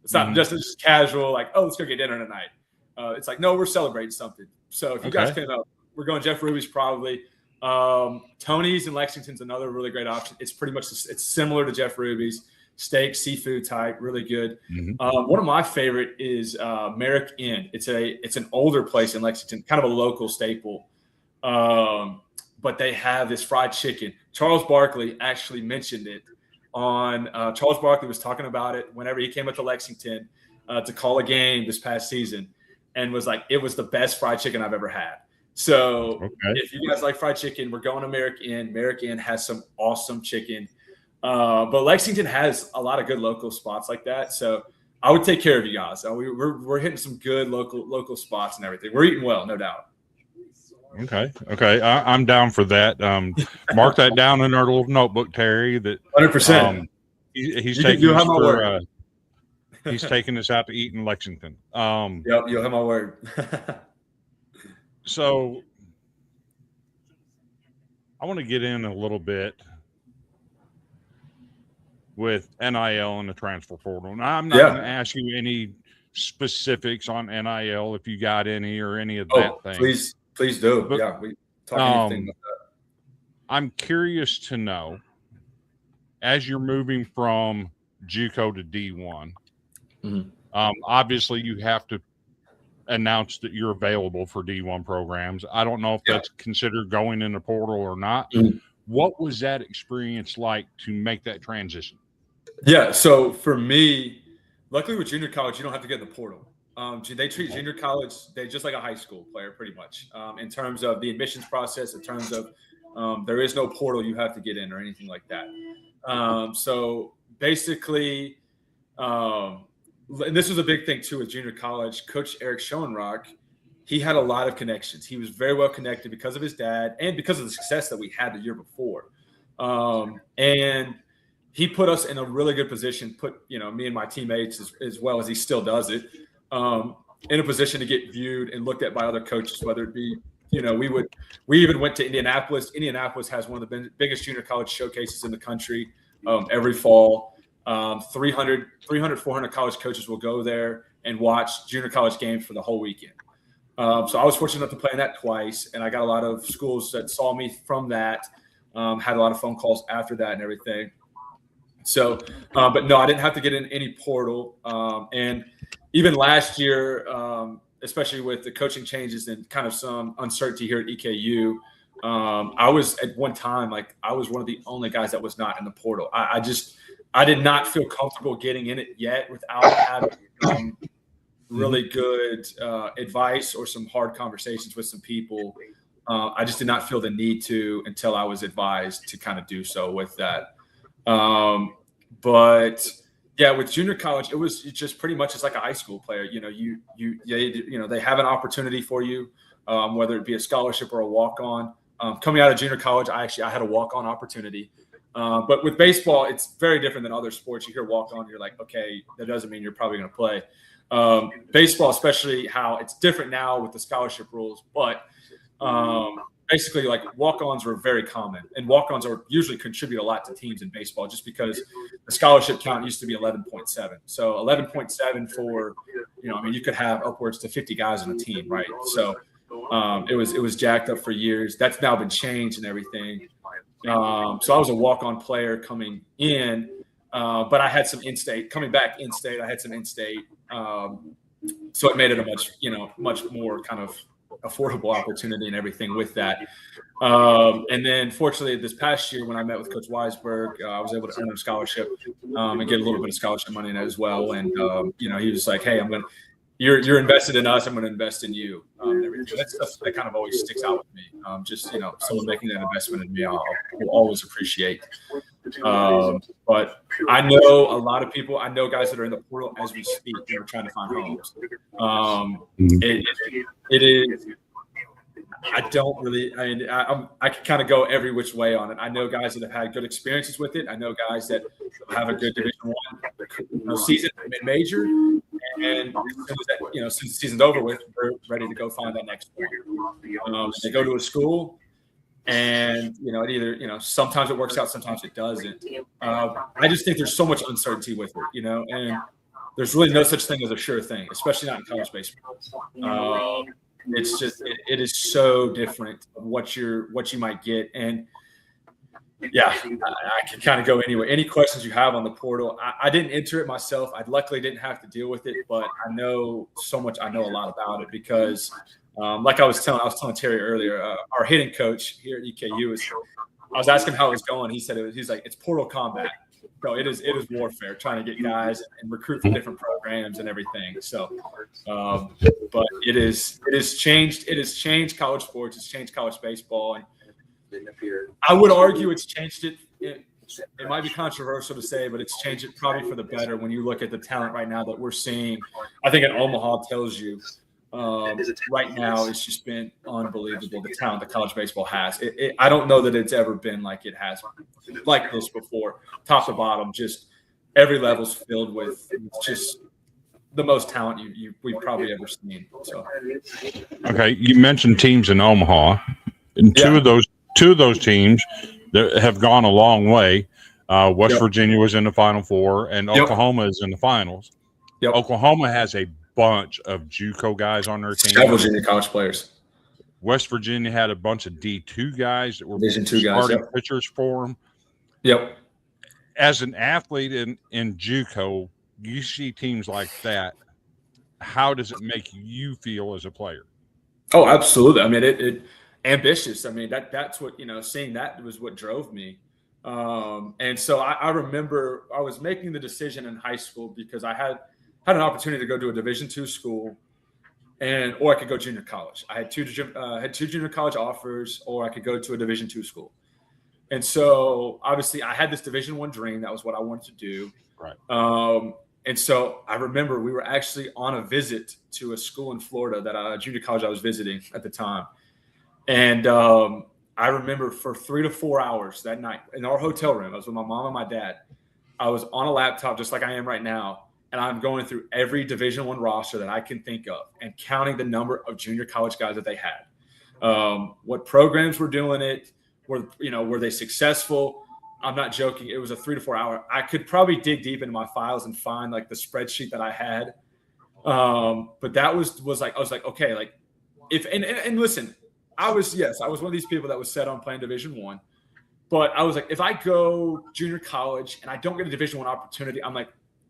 It's not just casual, like, oh, let's go get dinner tonight. It's like, no, we're celebrating something. So if you guys came out, we're going Jeff Ruby's probably. Tony's in Lexington's another really great option. It's pretty much it's similar to Jeff Ruby's. Steak, seafood type, really good. One of my favorite is Merrick Inn. It's an older place in Lexington, kind of a local staple. But they have this fried chicken. Charles Barkley actually mentioned it. Charles Barkley was talking about it whenever he came up to Lexington to call a game this past season, and was like, it was the best fried chicken I've ever had. So if you guys like fried chicken, we're going to Merrick Inn. Merrick Inn has some awesome chicken, but Lexington has a lot of good local spots like that. So I would take care of you guys. We're hitting some good local spots and everything. We're eating well, no doubt. Okay. I'm down for that. Mark that down in our little notebook, Terry. That 100%. He's taking us for. He's taking us out to eat in Lexington. Yep, you'll have my word. So I want to get in a little bit with NIL and the transfer portal. Now, I'm not going to ask you any specifics on NIL if you got any or any of that thing. Please do. But, we talk anything about that. I'm curious to know, as you're moving from JUCO to D1, obviously you have to announce that you're available for D1 programs. I don't know if that's considered going in the portal or not. What was that experience like to make that transition? Yeah, so for me, luckily with junior college, you don't have to get in the portal. They treat junior college, they just like a high school player pretty much in terms of the admissions process, in terms of there is no portal you have to get in or anything like that. So basically, and this was a big thing too with junior college, Coach Eric Schoenrock, he had a lot of connections. He was very well connected because of his dad and because of the success that we had the year before. And he put us in a really good position, me and my teammates as well as he still does it, in a position to get viewed and looked at by other coaches, whether it be, we even went to Indianapolis. Indianapolis has one of the biggest junior college showcases in the country every fall. 300, 400 college coaches will go there and watch junior college games for the whole weekend. So I was fortunate enough to play in that twice, and I got a lot of schools that saw me from that, had a lot of phone calls after that and everything. So, but no, I didn't have to get in any portal. And even last year, especially with the coaching changes and kind of some uncertainty here at EKU, I was at one time, I was one of the only guys that was not in the portal. I I did not feel comfortable getting in it yet without having really good advice or some hard conversations with some people. I just did not feel the need to until I was advised to kind of do so with that. But yeah, with junior college, it was just pretty much it's like a high school player. You know, they have an opportunity for you, whether it be a scholarship or a walk-on. Coming out of junior college, I had a walk-on opportunity. But with baseball, it's very different than other sports. You hear walk-on, you're like, okay, that doesn't mean you're probably going to play. Baseball, especially how it's different now with the scholarship rules, but basically like walk-ons were very common, and walk-ons are usually contribute a lot to teams in baseball just because the scholarship count used to be 11.7. So 11.7 for, you know, I mean, you could have upwards to 50 guys on a team, right? So it was jacked up for years. That's now been changed and everything. So I was a walk-on player coming in, but I had some in-state coming back in-state. I had some in-state, so it made it a much more kind of affordable opportunity and everything with that. And then fortunately this past year when I met with Coach Weisberg, I was able to earn a scholarship and get a little bit of scholarship money in it as well. And you know, he was like, hey, you're invested in us, I'm going to invest in you. And everything. That's stuff that kind of always sticks out with me. Just, you know, someone making that investment in me, I'll always appreciate. But I know a lot of people, I know guys that are in the portal as we speak, they're trying to find homes. It is, I don't really, I mean, I can kind of go every which way on it. I know guys that have had good experiences with it. I know guys that have a good Division I season, mid-major, and as soon as the season's over with, we're ready to go find that next one. They go to a school, and it either sometimes it works out, sometimes it doesn't. I just think there's so much uncertainty with it, and there's really no such thing as a sure thing, especially not in college baseball. It's just it is so different what you might get. And yeah, I can kind of go anyway. Any questions you have on the portal? I didn't enter it myself. I luckily didn't have to deal with it, but I know so much. I know a lot about it because, like I was telling Terry earlier, our hitting coach here at EKU I was asking how it was going. He said he's like, it's portal combat. So it is warfare, trying to get guys and recruit from different programs and everything. So, but it has changed. It has changed college sports. It's changed college baseball. And I would argue it's changed it. It might be controversial to say, but it's changed it probably for the better when you look at the talent right now that we're seeing. I think in Omaha tells you right now it's just been unbelievable, the talent that college baseball has. I don't know that it's ever been like it has like this before, top to bottom. Just every level's filled with just the most talent we've probably ever seen. So, okay, you mentioned teams in Omaha, and two of those teams that have gone a long way. West Virginia was in the Final Four, and Oklahoma is in the finals. Oklahoma has a bunch of JUCO guys on their team. Several junior college players. West Virginia had a bunch of D2 guys that were Division II starting guys, pitchers for them. Yep. As an athlete in JUCO, you see teams like that. How does it make you feel as a player? Oh, absolutely. I mean, it ambitious. I mean, that's what, seeing that was what drove me. And so I remember I was making the decision in high school because I had an opportunity to go to a Division II school, or I could go junior college. I had two junior college offers, or I could go to a Division II school. And so obviously I had this Division I dream. That was what I wanted to do. Right. And so I remember we were actually on a visit to a school in Florida that junior college I was visiting at the time. And I remember for 3 to 4 hours that night in our hotel room, I was with my mom and my dad. I was on a laptop just like I am right now. And I'm going through every Division I roster that I can think of and counting the number of junior college guys that they had. What programs were doing it? Were they successful? I'm not joking. It was a 3 to 4 hour. I could probably dig deep into my files and find like the spreadsheet that I had. But that was like, I was like, okay, like and listen, I was one of these people that was set on playing Division I. But I was like, if I go junior college and I don't get a Division I opportunity, I'm like,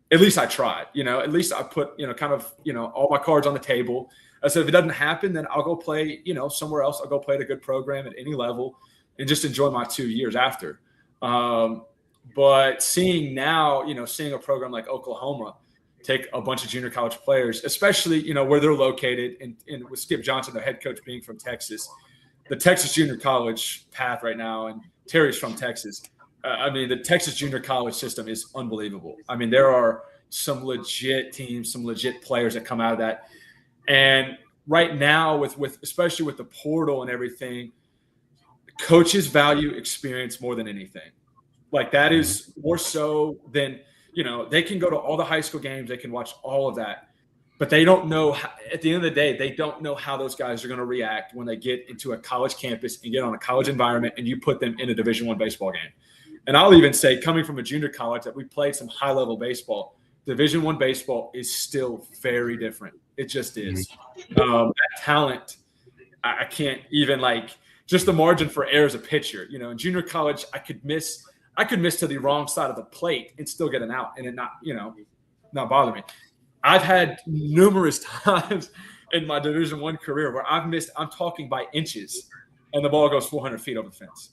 at least I tried, at least I put, kind of, all my cards on the table. I said, if it doesn't happen, then I'll go play, somewhere else. I'll go play at a good program at any level and just enjoy my 2 years after. But seeing a program like Oklahoma take a bunch of junior college players, especially, where they're located, and with Skip Johnson, the head coach, being from Texas, the Texas junior college path right now, and Terry's from Texas. The Texas junior college system is unbelievable. There are some legit teams, some legit players that come out of that. And right now, with especially with the portal and everything, coaches value experience more than anything. Like, that is more so than, they can go to all the high school games, they can watch all of that, but they don't know at the end of the day, they don't know how those guys are going to react when they get into a college campus and get on a college environment and you put them in a Division I baseball game. And I'll even say, coming from a junior college that we played some high level baseball, Division I baseball is still very different. It just is. That talent, I can't even, just the margin for error as a pitcher. In junior college, I could miss to the wrong side of the plate and still get an out and it not bother me. I've had numerous times in my Division I career where I've missed, I'm talking by inches, and the ball goes 400 feet over the fence.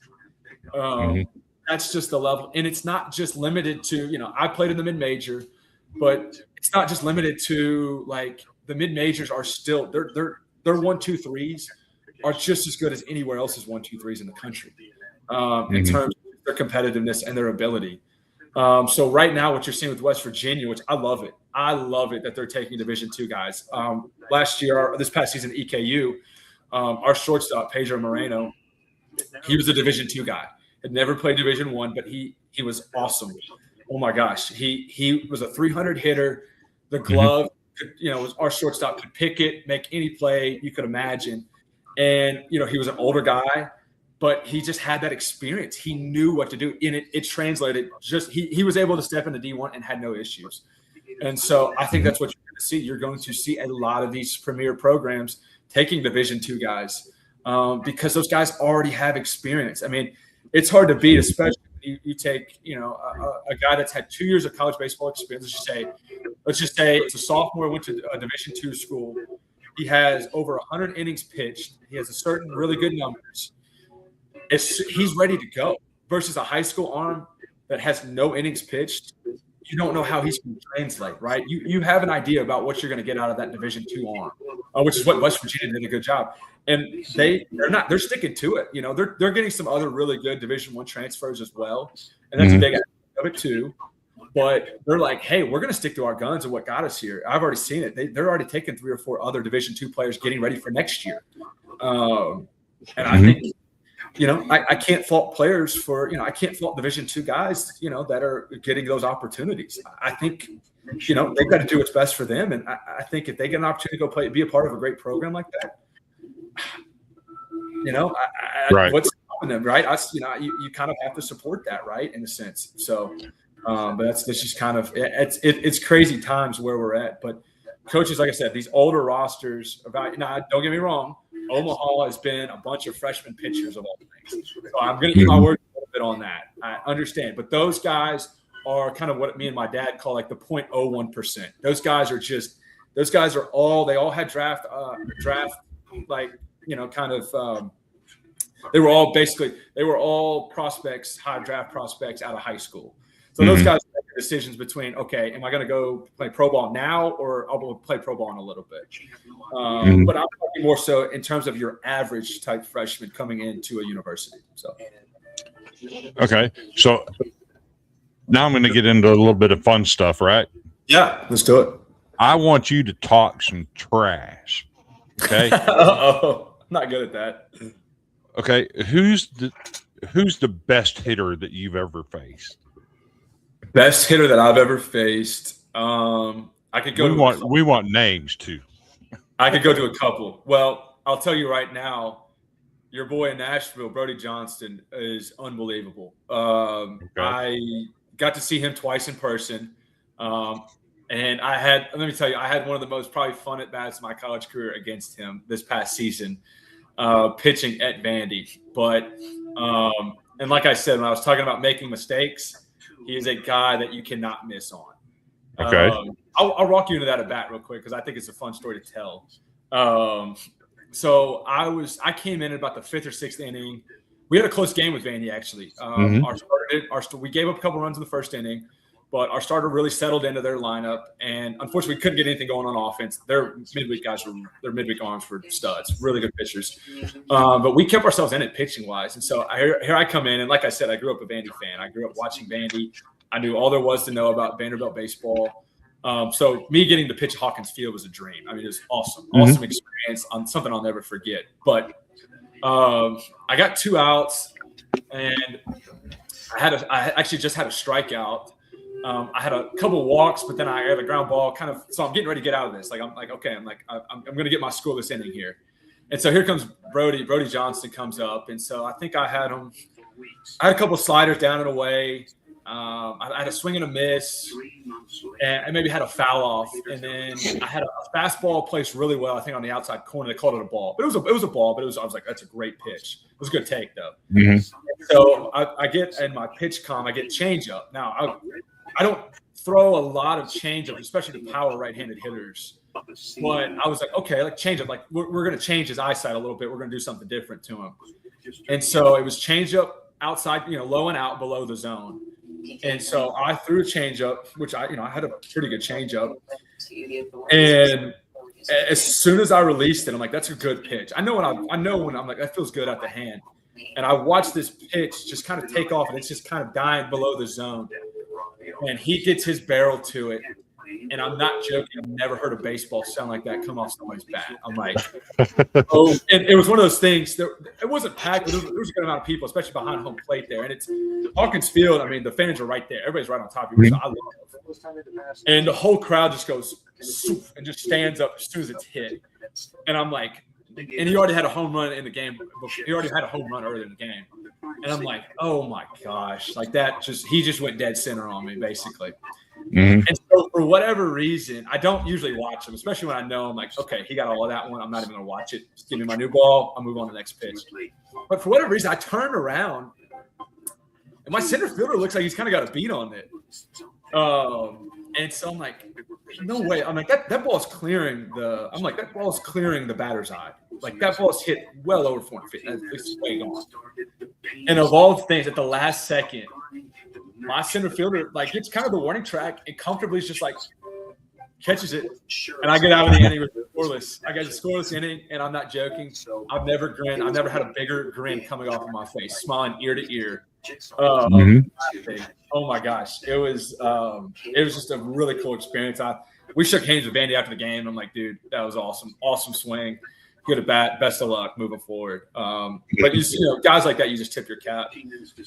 That's just the level. And it's not just limited to, I played in the mid-major, but it's not just limited to, the mid-majors are still, their 1-2-3s are just as good as anywhere else's 1-2-3s in the country in terms of their competitiveness and their ability. So right now, what you're seeing with West Virginia, which I love it. I love it that they're taking Division II guys. This past season, EKU, our shortstop, Pedro Moreno, he was a Division II guy. Had never played Division I, but he was awesome. Oh my gosh, he was a 300 hitter. The glove, our shortstop could pick it, make any play you could imagine. And he was an older guy, but he just had that experience. He knew what to do, and it translated. He was able to step into D1 and had no issues. And so I think that's what you're going to see. You're going to see a lot of these premier programs taking Division II guys because those guys already have experience. It's hard to beat, especially when you take, a guy that's had 2 years of college baseball experience. Let's just say it's a sophomore, went to a Division II school. He has over 100 innings pitched. He has a certain really good numbers. He's ready to go versus a high school arm that has no innings pitched. You don't know how he's going to translate, right? You have an idea about what you're going to get out of that Division II arm, which is what West Virginia did a good job. And they're sticking to it. They're getting some other really good Division I transfers as well. And that's a big aspect of it too. But they're like, hey, we're going to stick to our guns and what got us here. I've already seen it. They're already taking 3 or 4 other Division II players getting ready for next year. And I think, I can't fault players for, I can't fault Division II guys, that are getting those opportunities. I think, they've got to do what's best for them. And I think if they get an opportunity to go be a part of a great program like that, right. What's stopping them, right? You kind of have to support that, right, in a sense. So, but that's just kind of it's crazy times where we're at. But coaches, like I said, these older rosters. Don't get me wrong. Omaha has been a bunch of freshman pitchers of all things. So I'm going to eat my words a little bit on that. I understand, but those guys are kind of what me and my dad call the 0.01%. Those guys are all. They all had draft they were all prospects, high draft prospects out of high school. So those guys make decisions between, okay, am I going to go play pro ball now or I'll play pro ball in a little bit? But I'm talking more so in terms of your average type freshman coming into a university. So, okay. So now I'm going to get into a little bit of fun stuff, right? Yeah, let's do it. I want you to talk some trash. Okay. Uh-oh. I'm not good at that. Okay. Who's the best hitter that you've ever faced? Best hitter that I've ever faced. I could go. We want names too. I could go to a couple. Well, I'll tell you right now, your boy in Nashville, Brody Johnston, is unbelievable. Okay. I got to see him twice in person. And let me tell you, I had one of the most probably fun at bats of my college career against him this past season, pitching at Vandy. But, and like I said, when I was talking about making mistakes, he is a guy that you cannot miss on. Okay. I'll walk you into that at bat real quick because I think it's a fun story to tell. So I came in at about the 5th or 6th inning. we had a close game with Vandy, actually. We gave up a couple runs in the first inning, but our starter really settled into their lineup. And unfortunately, we couldn't get anything going on offense. Their midweek arms were studs, really good pitchers. But we kept ourselves in it pitching-wise. And so here I come in, and like I said, I grew up a Vandy fan. I grew up watching Vandy. I knew all there was to know about Vanderbilt baseball. So me getting to pitch at Hawkins Field was a dream. I mean, it was awesome experience, on something I'll never forget. But I got 2 outs, and I actually just had a strikeout. I had a couple of walks, but then I had a ground ball so I'm getting ready to get out of this. I'm going to get my scoreless inning here. And so here comes Brody Johnson comes up. And so I think I had a couple of sliders down and away. I had a swing and a miss, and I maybe had a foul off, and then I had a fastball placed really well. I think on the outside corner, they called it a ball, but it was a ball. But I was like, that's a great pitch. It was a good take though. So I get in my pitch I get changeup. Now I don't throw a lot of changeup, especially to power right-handed hitters. But I was like, okay, changeup. We're going to change his eyesight a little bit. We're going to do something different to him. And so it was changeup outside, low and out below the zone. And so I threw a changeup, which I had a pretty good changeup. And as soon as I released it, I'm like, that's a good pitch. I know when I'm like, that feels good at the hand. And I watched this pitch just kind of take off, and it's just kind of dying below the zone. And he gets his barrel to it. And I'm not joking. I've never heard a baseball sound like that come off somebody's bat. I'm like, oh, and it was one of those things that it wasn't packed, but there was a good amount of people, especially behind home plate there. And it's Hawkins Field. I mean, the fans are right there. Everybody's right on top of you. So I love it. And the whole crowd just goes and just stands up as soon as it's hit. And I'm like, and he already had a home run in the game. He already had a home run earlier in the game. And I'm like, oh my gosh, he just went dead center on me, basically. And so for whatever reason, I don't usually watch him, especially when I know I'm like, okay, he got all of that one. I'm not even going to watch it. Just give me my new ball. I'll move on to the next pitch. But for whatever reason, I turned around, and my center fielder looks like he's kind of got a beat on it. And so I'm like, no way. I'm like, that ball's clearing the batter's eye. Like, that ball's hit well over 400 feet. It's way gone. And of all things, at the last second, my center fielder gets kind of the warning track and comfortably is just catches it, and I get out of the inning with scoreless. I got a scoreless inning, and I'm not joking. I've never grinned. I've never had a bigger grin coming off of my face, smiling ear to ear. Oh my gosh, it was just a really cool experience. We shook hands with Vandy after the game. I'm like, dude, that was awesome swing. Good at bat, best of luck moving forward. But guys like that, you just tip your cap.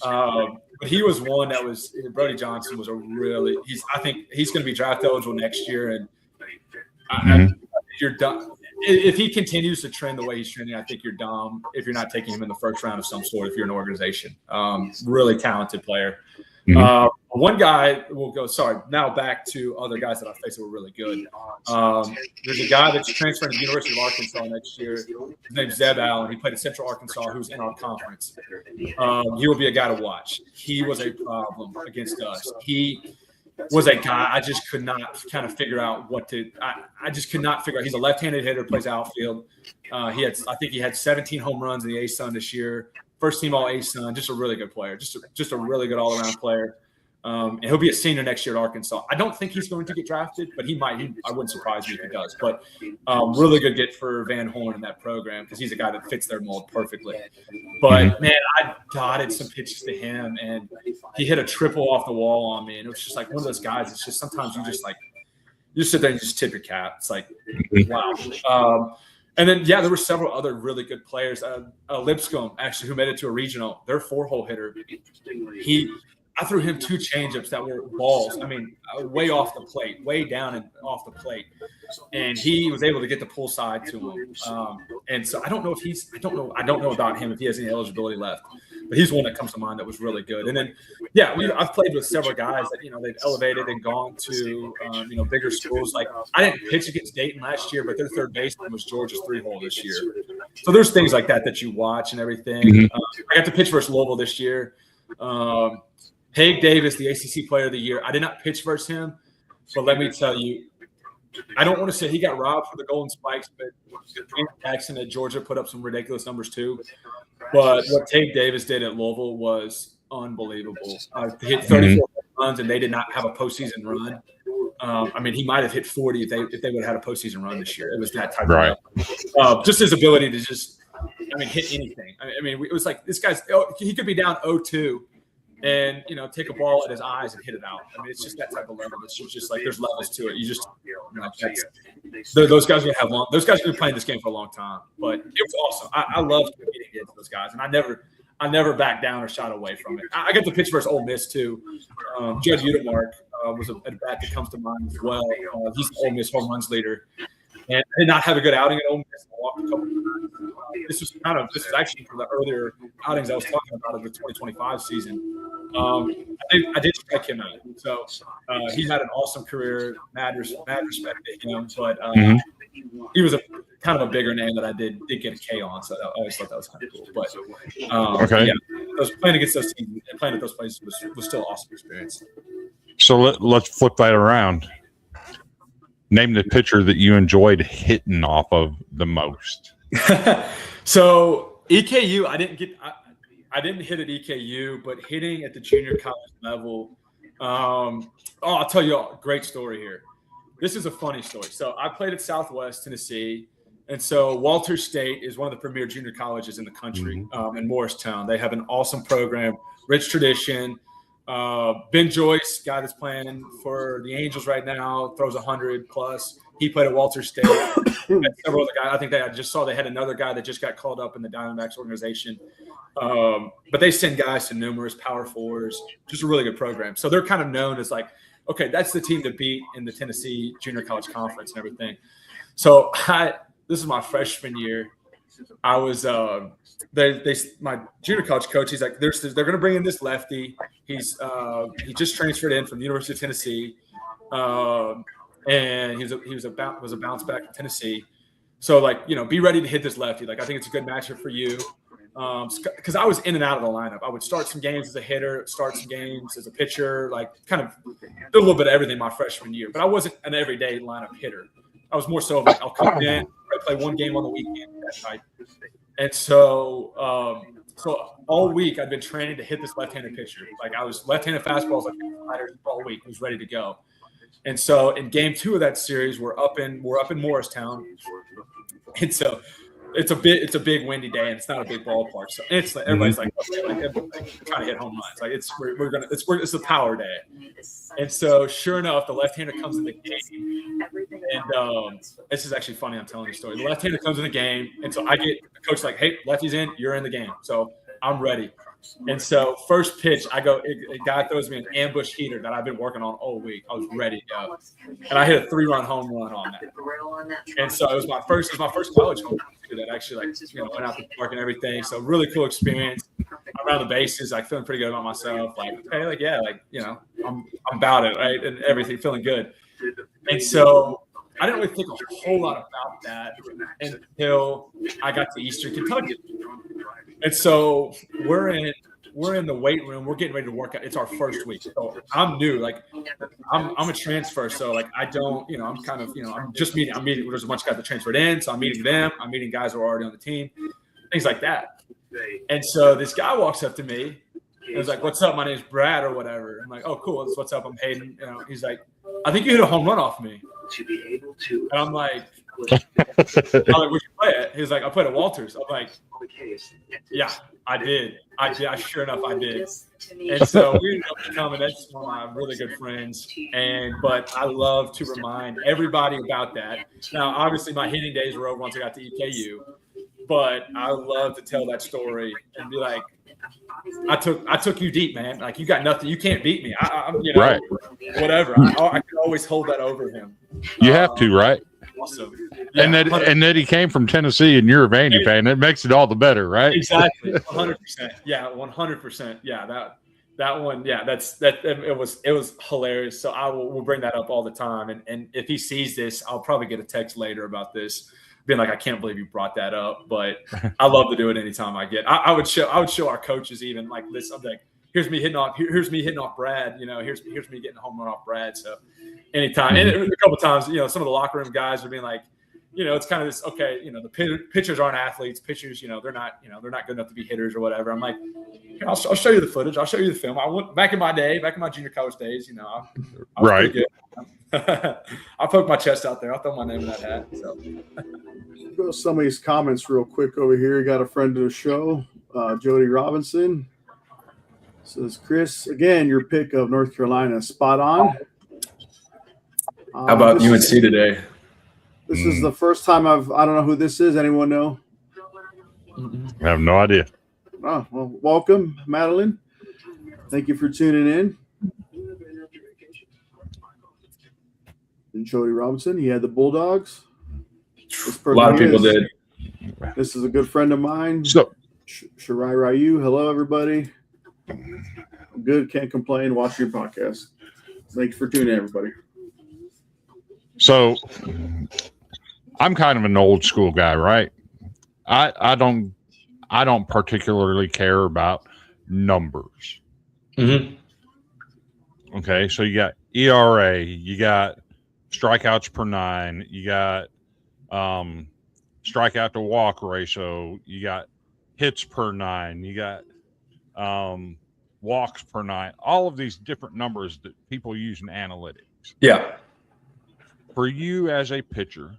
But he was one that was Brody Johnson was I think he's going to be draft eligible next year, and you're done. If he continues to trend the way he's trending, I think you're dumb if you're not taking him in the first round of some sort. If you're an organization, really talented player. One guy will go. Sorry, now back to other guys that I faced that were really good. There's a guy that's transferring to the University of Arkansas next year. His name's Zeb Allen. He played at Central Arkansas, who's in our conference. He will be a guy to watch. He was a problem against us. He was a guy I just could not kind of figure out what to. I just could not figure out. He's a left-handed hitter, plays outfield. I think he had 17 home runs in the A-Sun this year. First team all A-Sun, just a really good player, just a really good all-around player. And he'll be a senior next year at Arkansas. I don't think he's going to get drafted, but he might. I wouldn't surprise me if he does. But really good get for Van Horn in that program because he's a guy that fits their mold perfectly. But, man, I dotted some pitches to him, and he hit a triple off the wall on me. And it was just like one of those guys. It's just sometimes you sit there and you just tip your cap. It's like, wow. And then, there were several other really good players. Lipscomb, actually, who made it to a regional. Their 4-hole hitter. I threw him 2 changeups that were balls. I mean, way off the plate, way down and off the plate. And he was able to get the pull side to him. And so I don't know about him if he has any eligibility left. But he's one that comes to mind that was really good. And then, I've played with several guys that, they've elevated and gone to, bigger schools. Like, I didn't pitch against Dayton last year, but their third baseman was Georgia's 3-hole this year. So there's things like that you watch and everything. I got to pitch versus Louisville this year. Haig Davis, the ACC Player of the Year. I did not pitch versus him, but let me tell you, I don't want to say he got robbed for the Golden Spikes, but Jackson at Georgia put up some ridiculous numbers too. But what Tate Davis did at Louisville was unbelievable. Hit 34 runs, and they did not have a postseason run. I mean, he might have hit 40 if they would have had a postseason run this year. It was that type of just his ability to hit anything. I mean, it was like this guy's he could be down 0-2 and take a ball at his eyes and hit it out. I mean, it's just that type of level. It's just like there's levels to it. You just those guys are gonna have those guys have been playing this game for a long time. But it was awesome. I loved competing against those guys, and I never backed down or shot away from it. I got the pitch versus Ole Miss too. Judd Udemark was a bat that comes to mind as well. He's the Ole Miss home runs leader, and I did not have a good outing at Ole Miss. I walked a couple of times. This was actually from the earlier outings I was talking about of the 2025 season. I did strike him out, so he had an awesome career. Mad respect to him, but he was a kind of a bigger name that I did get a K on, so I always thought that was kind of cool. But playing against those teams, playing at those places was still an awesome experience. So let's flip that around. Name the pitcher that you enjoyed hitting off of the most. So EKU, I didn't hit at EKU, but hitting at the junior college level. I'll tell you a great story here. This is a funny story. So I played at Southwest Tennessee, and so Walters State is one of the premier junior colleges in the country in Morristown. They have an awesome program, rich tradition. Ben Joyce, guy that's playing for the Angels right now, throws 100 plus. He played at Walters State. Several other guys. I think I just saw they had another guy that just got called up in the Diamondbacks organization. But they send guys to numerous Power Fours. Just a really good program. So they're kind of known as like, okay, that's the team to beat in the Tennessee Junior College Conference and everything. So this is my freshman year. I was my junior college coach. He's like, they're going to bring in this lefty. He just transferred in from the University of Tennessee, and he was a bounce back from Tennessee. So like be ready to hit this lefty. Like I think it's a good matchup for you. Because I was in and out of the lineup. I would start some games as a hitter, start some games as a pitcher, like kind of do a little bit of everything my freshman year. But I wasn't an everyday lineup hitter. I was more so like I'll come in, I play one game on the weekend, that type. And so all week I'd been training to hit this left-handed pitcher. Like I was left-handed fastballs like sliders all week. I was ready to go. And so in game 2 of that series, we're up in Morristown, and so. It's a big windy day, and it's not a big ballpark. So it's like everybody's like, okay, like trying to hit home runs. Like it's a power day. And so sure enough, the left-hander comes in the game. And this is actually funny. I'm telling you a story. The left-hander comes in the game, and so I get the coach like, hey, lefty's in, you're in the game. So I'm ready. And so first pitch, a guy throws me an ambush heater that I've been working on all week. I was ready to go, and I hit a 3-run home run on that. And so it was my first college home run that actually went out the park and everything. So really cool experience. Around the bases, like feeling pretty good about myself. Like I'm about it, right, and everything, feeling good. And so I didn't really think a whole lot about that until I got to Eastern Kentucky. And so we're in the weight room. We're getting ready to work out. It's our first week. So I'm new. Like I'm a transfer. So like I don't, I'm kind of, I'm meeting. There's a bunch of guys that transferred in. So I'm meeting them. I'm meeting guys who are already on the team, things like that. And so this guy walks up to me and was like, "What's up? My name's Brad," or whatever. I'm like, "Oh, cool. What's up? I'm Hayden." He's like, "I think you hit a home run off me." And I'm like, "Where'd you play it?" He's like, "I played at Walters." I'm like, "Yeah, I did. Sure enough, I did." And so we ended up becoming, that's one of my really good friends. But I love to remind everybody about that. Now, obviously, my hitting days were over once I got to EKU, but I love to tell that story and be like, I took you deep, man. Like you got nothing. You can't beat me. I'm right. Whatever. I can always hold that over him. You have to, right? Awesome. Yeah, and that he came from Tennessee and you're a Vandy fan. That makes it all the better, right? Exactly. 100%. Yeah, 100%. Yeah, that one. Yeah, it was hilarious. So we'll bring that up all the time. And if he sees this, I'll probably get a text later about this, being like, I can't believe you brought that up. But I love to do it anytime I get. I would show our coaches even like this. I'm like, here's me hitting off Brad. Here's me getting a home run off Brad. So anytime, and a couple of times, some of the locker room guys are being like, it's kind of this, okay, the pitchers aren't athletes. Pitchers, they're not good enough to be hitters or whatever. I'm like, I'll show you the footage. I'll show you the film. I went back in my junior college days, I was Right. pretty good. I'll poke my chest out there. I'll throw my name in that hat. So. Go to some of these comments real quick over here. Got a friend of the show, Jody Robinson. Says, Chris, again, your pick of North Carolina, spot on. How about UNC today? This is the first time I don't know who this is. Anyone know? I have no idea. Oh, well, welcome, Madeline. Thank you for tuning in. And Jody Robinson, he had the Bulldogs. A lot of people did. This is a good friend of mine. So, Shirai Ryu. Hello, everybody. I'm good. Can't complain. Watch your podcast. Thanks for tuning in, everybody. So, I'm kind of an old school guy, right? I don't particularly care about numbers. Mm-hmm. Okay, so you got ERA, you got strikeouts per 9, you got strikeout to walk ratio, you got hits per 9, you got walks per 9. All of these different numbers that people use in analytics. Yeah. For you as a pitcher,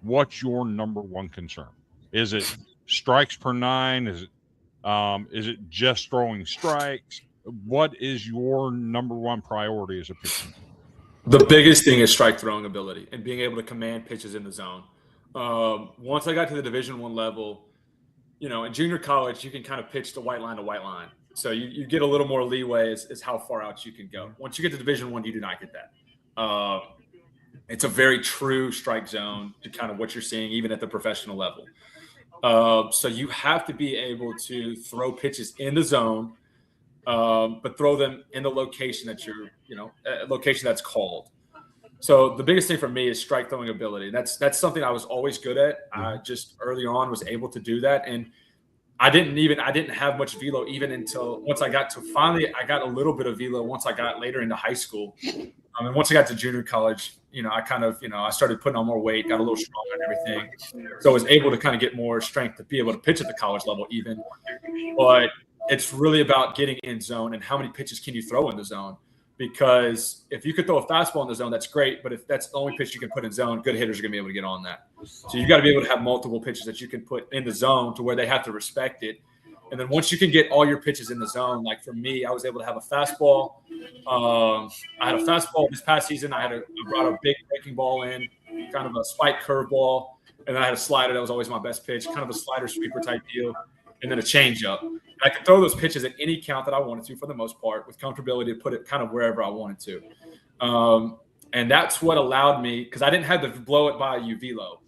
what's your number one concern? Is it strikes per 9? Is it just throwing strikes? What is your number one priority as a pitcher? The biggest thing is strike throwing ability and being able to command pitches in the zone. Once I got to the Division I level, in junior college, you can kind of pitch the white line to white line. So you get a little more leeway as how far out you can go. Once you get to Division I, you do not get that. It's a very true strike zone to kind of what you're seeing even at the professional level. So you have to be able to throw pitches in the zone, but throw them in the location that location that's called. So the biggest thing for me is strike throwing ability. That's something I was always good at. I just early on was able to do that. And I didn't have much velo even until once I got a little bit of velo once I got later into high school. And once I got to junior college, I started putting on more weight, got a little stronger and everything. So I was able to kind of get more strength to be able to pitch at the college level even. But it's really about getting in zone and how many pitches can you throw in the zone. Because if you could throw a fastball in the zone, that's great. But if that's the only pitch you can put in zone, good hitters are going to be able to get on that. So you got to be able to have multiple pitches that you can put in the zone to where they have to respect it. And then once you can get all your pitches in the zone, like for me, I was able to have a fastball. I had a fastball this past season. I brought a big breaking ball in, kind of a spike curveball. And then I had a slider that was always my best pitch, kind of a slider sweeper type deal. And then a changeup. I could throw those pitches at any count that I wanted to for the most part with comfortability to put it kind of wherever I wanted to. And that's what allowed me, because I didn't have to blow it by velo.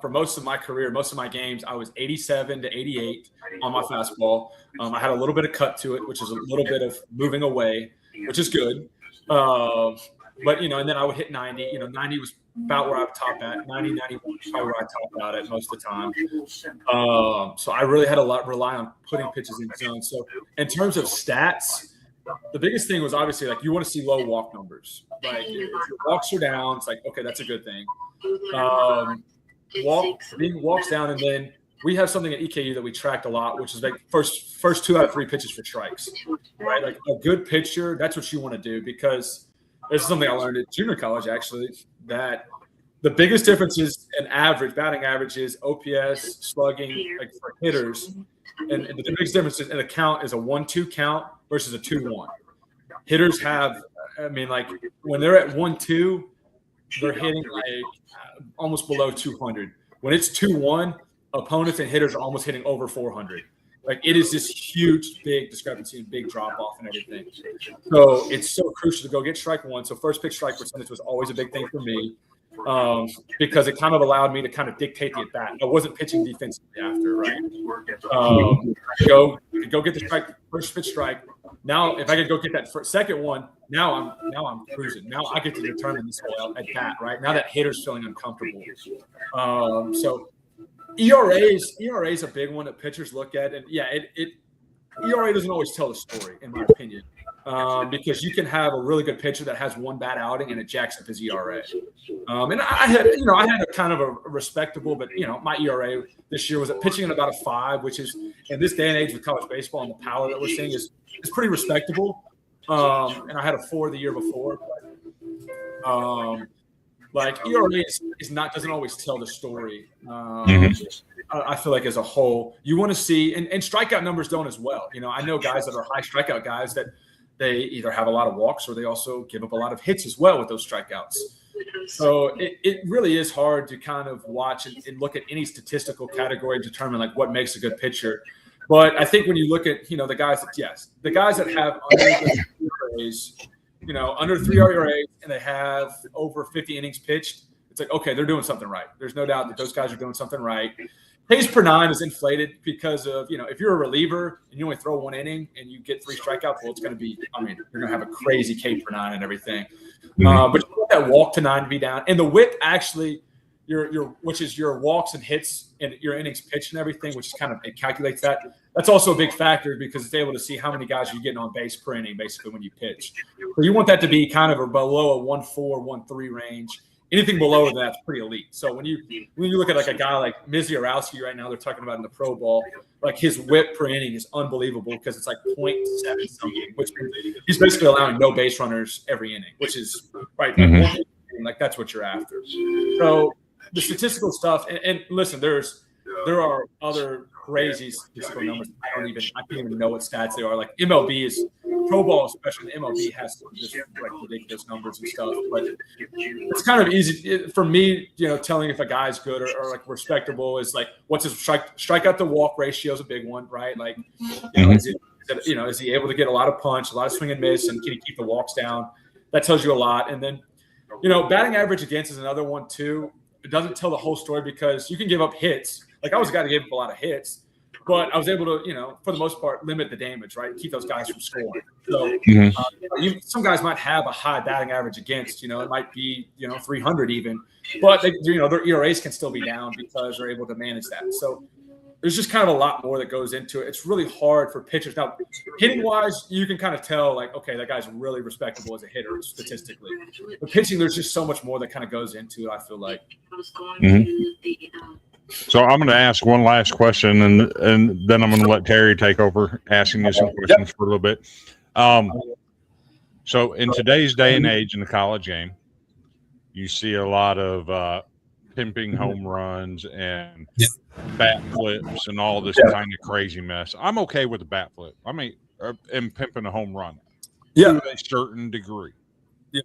For most of my career, most of my games, I was 87 to 88 on my fastball. I had a little bit of cut to it, which is a little bit of moving away, which is good. But, and then I would hit 90. 90 was about where I top at. 90, 91 is probably where I top out at most of the time. So I really had to rely on putting pitches in zone. So in terms of stats, the biggest thing was obviously like you want to see low walk numbers. Like if your walks are down, it's like, okay, that's a good thing. Being walks down, and then we have something at EKU that we tracked a lot, which is like first 2 out of 3 pitches for strikes, right? Like a good pitcher, that's what you want to do, because this is something I learned at junior college actually, that the biggest difference is batting average is OPS, slugging, like for hitters, and the biggest difference in a count is a 1-2 count versus a 2-1. Hitters have, like when they're at 1-2, they're hitting like almost below 200. When it's 2-1, opponents and hitters are almost hitting over 400. Like it is this huge, big discrepancy and big drop off and everything. So it's so crucial to go get strike one. So first pitch strike percentage was always a big thing for me, because it kind of allowed me to kind of dictate the at bat. I wasn't pitching defensively after, right? Go get the strike, first pitch strike. Now, if I could go get that second one, now I'm cruising. Now I get to determine this whole at bat, right? Now that hitter's feeling uncomfortable. So ERA is a big one that pitchers look at, and ERA doesn't always tell the story, in my opinion. because you can have a really good pitcher that has one bad outing and it jacks up his ERA. And I had a kind of a respectable, but my ERA this year was pitching at about a 5, which is in this day and age with college baseball and the power that we're seeing is pretty respectable. And I had a 4 the year before. Like ERA doesn't always tell the story. I feel like as a whole, you want to see, and strikeout numbers don't as well. I know guys that are high strikeout guys that they either have a lot of walks or they also give up a lot of hits as well with those strikeouts. So it really is hard to kind of watch and look at any statistical category and determine like what makes a good pitcher. But I think when you look at, the guys that have under 3 ERAs and they have over 50 innings pitched, it's like, okay, they're doing something right. There's no doubt that those guys are doing something right. Pace per 9 is inflated because of, if you're a reliever and you only throw 1 inning and you get 3 strikeouts, well, it's going to be, you're going to have a crazy K per 9 and everything. But you want that walk to 9 to be down. And the whip actually, which is your walks and hits and your innings pitched and everything, which is it calculates that. That's also a big factor because it's able to see how many guys you're getting on base per inning, basically, when you pitch. So you want that to be kind of below a 1.4, 1.3 range. Anything below that's pretty elite. So when you look at like a guy like Mizorowski right now, they're talking about in the Pro Bowl, like his whip per inning is unbelievable because it's like 0.7 something, which he's basically allowing no base runners every inning, which is right. Like that's what you're after. So the statistical stuff, and listen, there are other crazy statistical numbers. I can't even know what stats they are. Like MLB is Pro Bowl, especially MLB has just like ridiculous numbers and stuff. But it's kind of easy for me, telling if a guy's good or like respectable is like what's his strikeout to walk ratio is a big one, right? Like, is he able to get a lot of punch, a lot of swing and miss, and can he keep the walks down? That tells you a lot. And then, batting average against is another one too. It doesn't tell the whole story because you can give up hits. Like I was a guy that gave up a lot of hits, but I was able to, for the most part, limit the damage, right? Keep those guys from scoring. So some guys might have a high batting average against, it might be, 300 even, but they, their ERAs can still be down because they're able to manage that. So there's just kind of a lot more that goes into it. It's really hard for pitchers. Now, hitting wise, you can kind of tell like, okay, that guy's really respectable as a hitter statistically. But pitching, there's just so much more that kind of goes into it, I feel like. So I'm going to ask one last question, and then I'm going to let Terry take over asking you some questions for a little bit. So in today's day and age in the college game, you see a lot of pimping home runs and bat flips and all this kind of crazy mess. I'm okay with a bat flip. And pimping a home run to a certain degree. Yeah.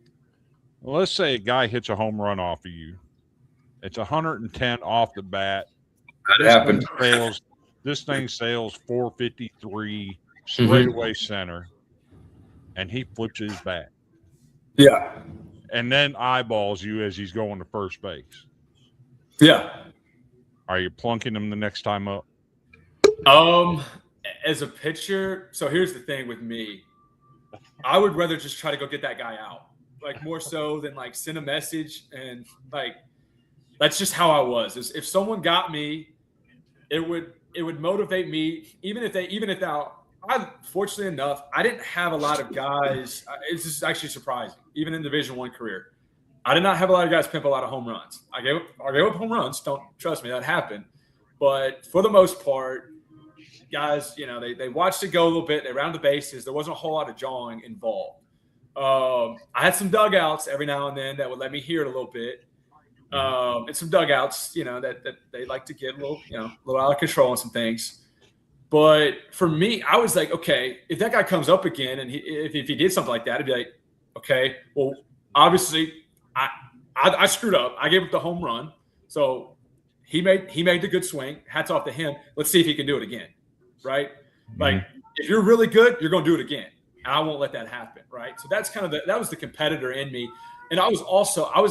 Well, let's say a guy hits a home run off of you. It's 110 off the bat. That happened. This thing sails 453 straightaway center, and he flips his bat. Yeah. And then eyeballs you as he's going to first base. Yeah. Are you plunking him the next time up? As a pitcher, so here's the thing with me. I would rather just try to go get that guy out. Like more so than like send a message and like that's just how I was. If someone got me, it would motivate me. Even if I fortunately enough, I didn't have a lot of guys. It's just actually surprising. Even in Division I career, I did not have a lot of guys pimp a lot of home runs. I gave up home runs. Don't trust me, that happened. But for the most part, guys, they watched it go a little bit. They round the bases. There wasn't a whole lot of jawing involved. I had some dugouts every now and then that would let me hear it a little bit. And some dugouts, that they like to get a little out of control on some things. But for me, I was like, okay, if that guy comes up again and if he did something like that, I'd be like, okay, well, obviously I screwed up. I gave up the home run. So he made the good swing. Hats off to him. Let's see if he can do it again. Right. Like if you're really good, you're going to do it again. And I won't let that happen. Right. So that's that was the competitor in me. And I was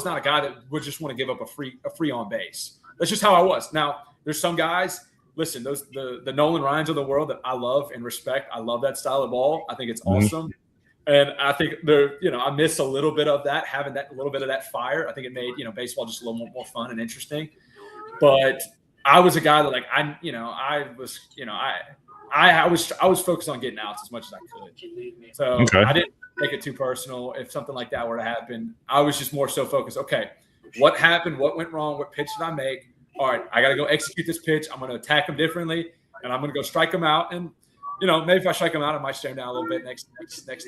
not a guy that would just want to give up a free on base. That's just how I was. Now, there's some guys, listen, the Nolan Ryans of the world that I love and respect. I love that style of ball. I think it's awesome. And I think I miss a little bit of that, having that a little bit of that fire. I think it made, baseball just a little more fun and interesting. But I was a guy that I was focused on getting outs as much as I could. So I didn't take it too personal. If something like that were to happen, I was just more so focused. Okay, what happened? What went wrong? What pitch did I make? All right, I got to go execute this pitch. I'm going to attack him differently, and I'm going to go strike him out. And maybe if I strike him out, I might stay him down a little bit next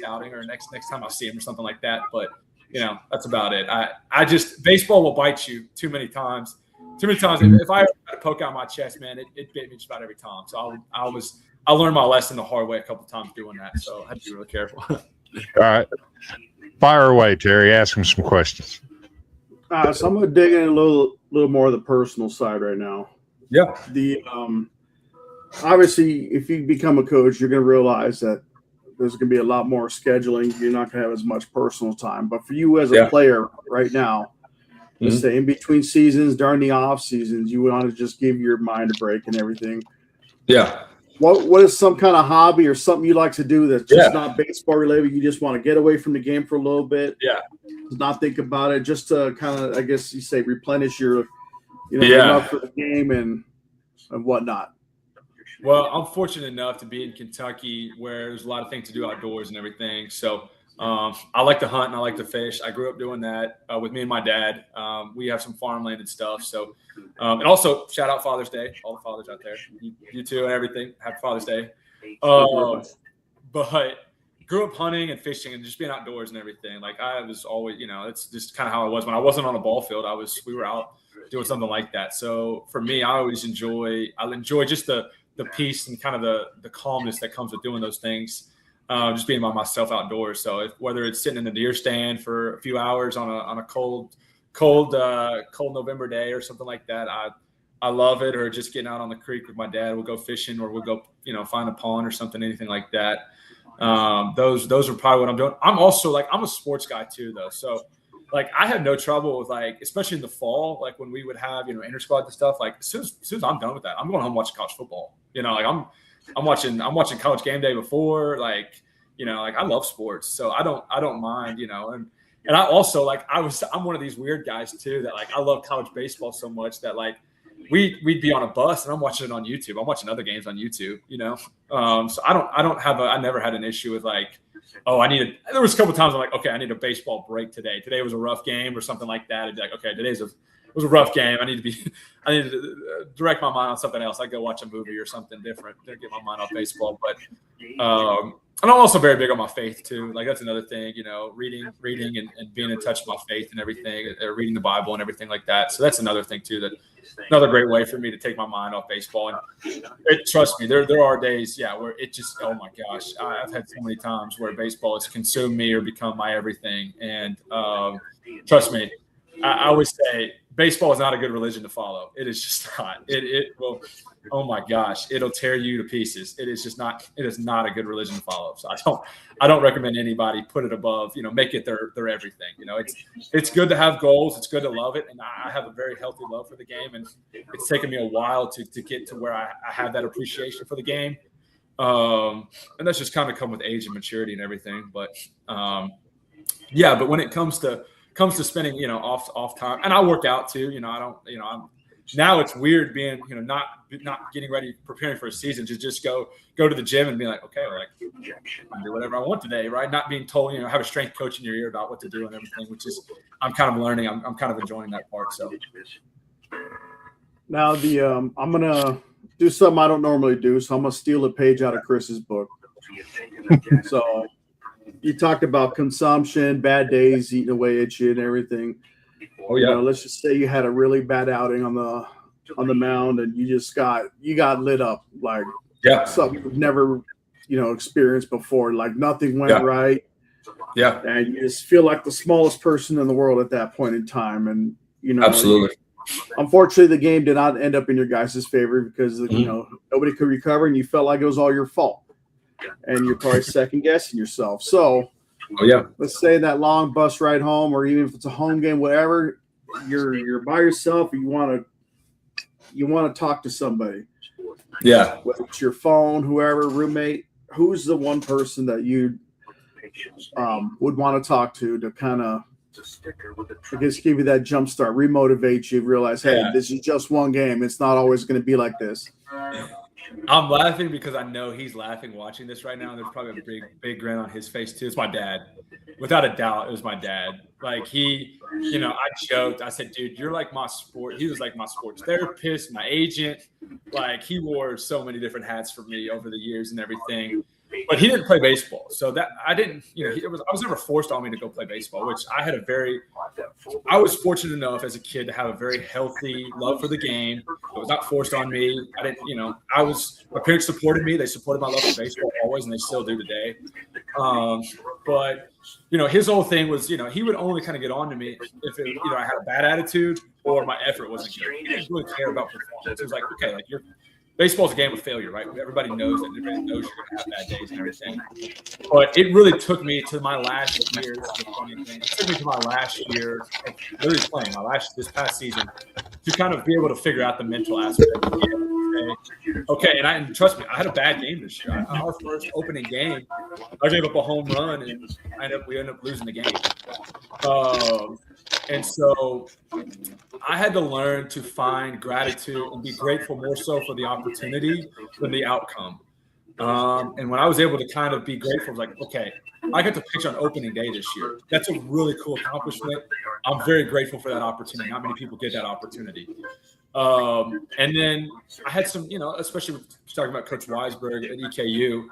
outing or next time I see him or something like that. But that's about it. I just baseball will bite you too many times. If I ever had to poke out my chest, man, it bit me just about every time. So I learned my lesson the hard way a couple of times doing that. So I had to be really careful. All right, fire away, Terry. Ask him some questions. So I'm gonna dig in a little more of the personal side right now. Yeah. The obviously, if you become a coach, you're gonna realize that there's gonna be a lot more scheduling. You're not gonna have as much personal time. But for you as a player right now, let's say in between seasons, during the off seasons, you want to just give your mind a break and everything. Yeah. What is some kind of hobby or something you like to do that's just not baseball related? You just want to get away from the game for a little bit. Yeah. Not think about it, just to kind of, I guess you say, replenish your, your love for the game and whatnot. Well, I'm fortunate enough to be in Kentucky where there's a lot of things to do outdoors and everything. So I like to hunt and I like to fish. I grew up doing that with me and my dad. We have some farmland and stuff. So, and also shout out Father's Day, all the fathers out there, you too and everything. Happy Father's Day. But grew up hunting and fishing and just being outdoors and everything. Like I was always, it's just kind of how I was when I wasn't on a ball field. We were out doing something like that. So for me, I enjoy just the peace and kind of the calmness that comes with doing those things. Just being by myself outdoors. So whether it's sitting in the deer stand for a few hours on a cold November day or something like that, I love it. Or just getting out on the creek with my dad. We'll go fishing or we'll go, find a pond or something, anything like that. Those are probably what I'm doing. I'm also I'm a sports guy too though. So I had no trouble with especially in the fall, when we would have, inter squad and stuff, as soon as I'm done with that, I'm going home watching college football. I'm watching College Game Day before, I love sports, so I don't mind, and I also I'm one of these weird guys too that I love college baseball so much that we'd be on a bus and I'm watching it on YouTube. I'm watching other games on YouTube, so I never had an issue with there was a couple of times I'm okay, I need a baseball break today. Today was a rough game or something like that. I'd be okay, it was a rough game. I need to direct my mind on something else. I go watch a movie or something different to get my mind off baseball. But and I'm also very big on my faith too. That's another thing, reading and being in touch with my faith and everything, reading the Bible and everything like that. So that's another thing too, another great way for me to take my mind off baseball. And trust me, there are days, where it just, oh my gosh, I've had so many times where baseball has consumed me or become my everything. And trust me, I always say baseball is not a good religion to follow. It is just not. It will. Oh my gosh, it'll tear you to pieces. It is just not. It is not a good religion to follow. So I don't recommend anybody put it above. Make it their everything. It's good to have goals. It's good to love it, and I have a very healthy love for the game. And it's taken me a while to get to where I have that appreciation for the game. And that's just kind of come with age and maturity and everything. But but when it comes to spending, off time, and I work out too. Now it's weird being, not getting ready, preparing for a season to just go to the gym and be okay, I can do whatever I want today, right? Not being told, have a strength coach in your ear about what to do and everything, which is, I'm kind of learning. I'm kind of enjoying that part. So now I'm gonna do something I don't normally do, so I'm gonna steal a page out of Chris's book. So you talked about consumption, bad days eating away at you and everything. Oh yeah. Let's just say you had a really bad outing on the mound and you got lit up something you've never experienced before. Nothing went right. Yeah. And you just feel like the smallest person in the world at that point in time. And absolutely. Unfortunately, the game did not end up in your guys' favor because nobody could recover and you felt like it was all your fault. And you're probably second guessing yourself. So let's say that long bus ride home, or even if it's a home game, whatever, you're by yourself and you want to talk to somebody. Yeah. Whether it's your phone, whoever, roommate, who's the one person that you would want to talk to kind of, I guess, give you that jump start, remotivate you, realize, hey, this is just one game. It's not always going to be like this. I'm laughing because I know he's laughing watching this right now. And there's probably a big grin on his face too. It's my dad. Without a doubt, it was my dad. Like he, I joked. I said, dude, you're like my sport. He was like my sports therapist, my agent. Like he wore so many different hats for me over the years and everything. But he didn't play baseball. So that I didn't, I was never forced on me to go play baseball, which I was fortunate enough as a kid to have a very healthy love for the game. It was not forced on me. I didn't, my parents supported me. They supported my love for baseball always, and they still do today. But his whole thing was, he would only kind of get on to me if I had a bad attitude or my effort wasn't good. He didn't really care about performance. It was like, okay, like baseball's a game of failure, right? Everybody knows that. Everybody knows you're going to have bad days and everything. But it really took me to my last year. That's the funny thing. It took me to my last year of really playing, this past season, to kind of be able to figure out the mental aspect of the game. Okay, and trust me, I had a bad game this year. Our first opening game, I gave up a home run, and we ended up losing the game. And so I had to learn to find gratitude and be grateful more so for the opportunity than the outcome. And when I was able to kind of be grateful, like, okay, I got to pitch on opening day this year. That's a really cool accomplishment. I'm very grateful for that opportunity. Not many people get that opportunity. And then I had some, especially talking about Coach Weisberg at EKU,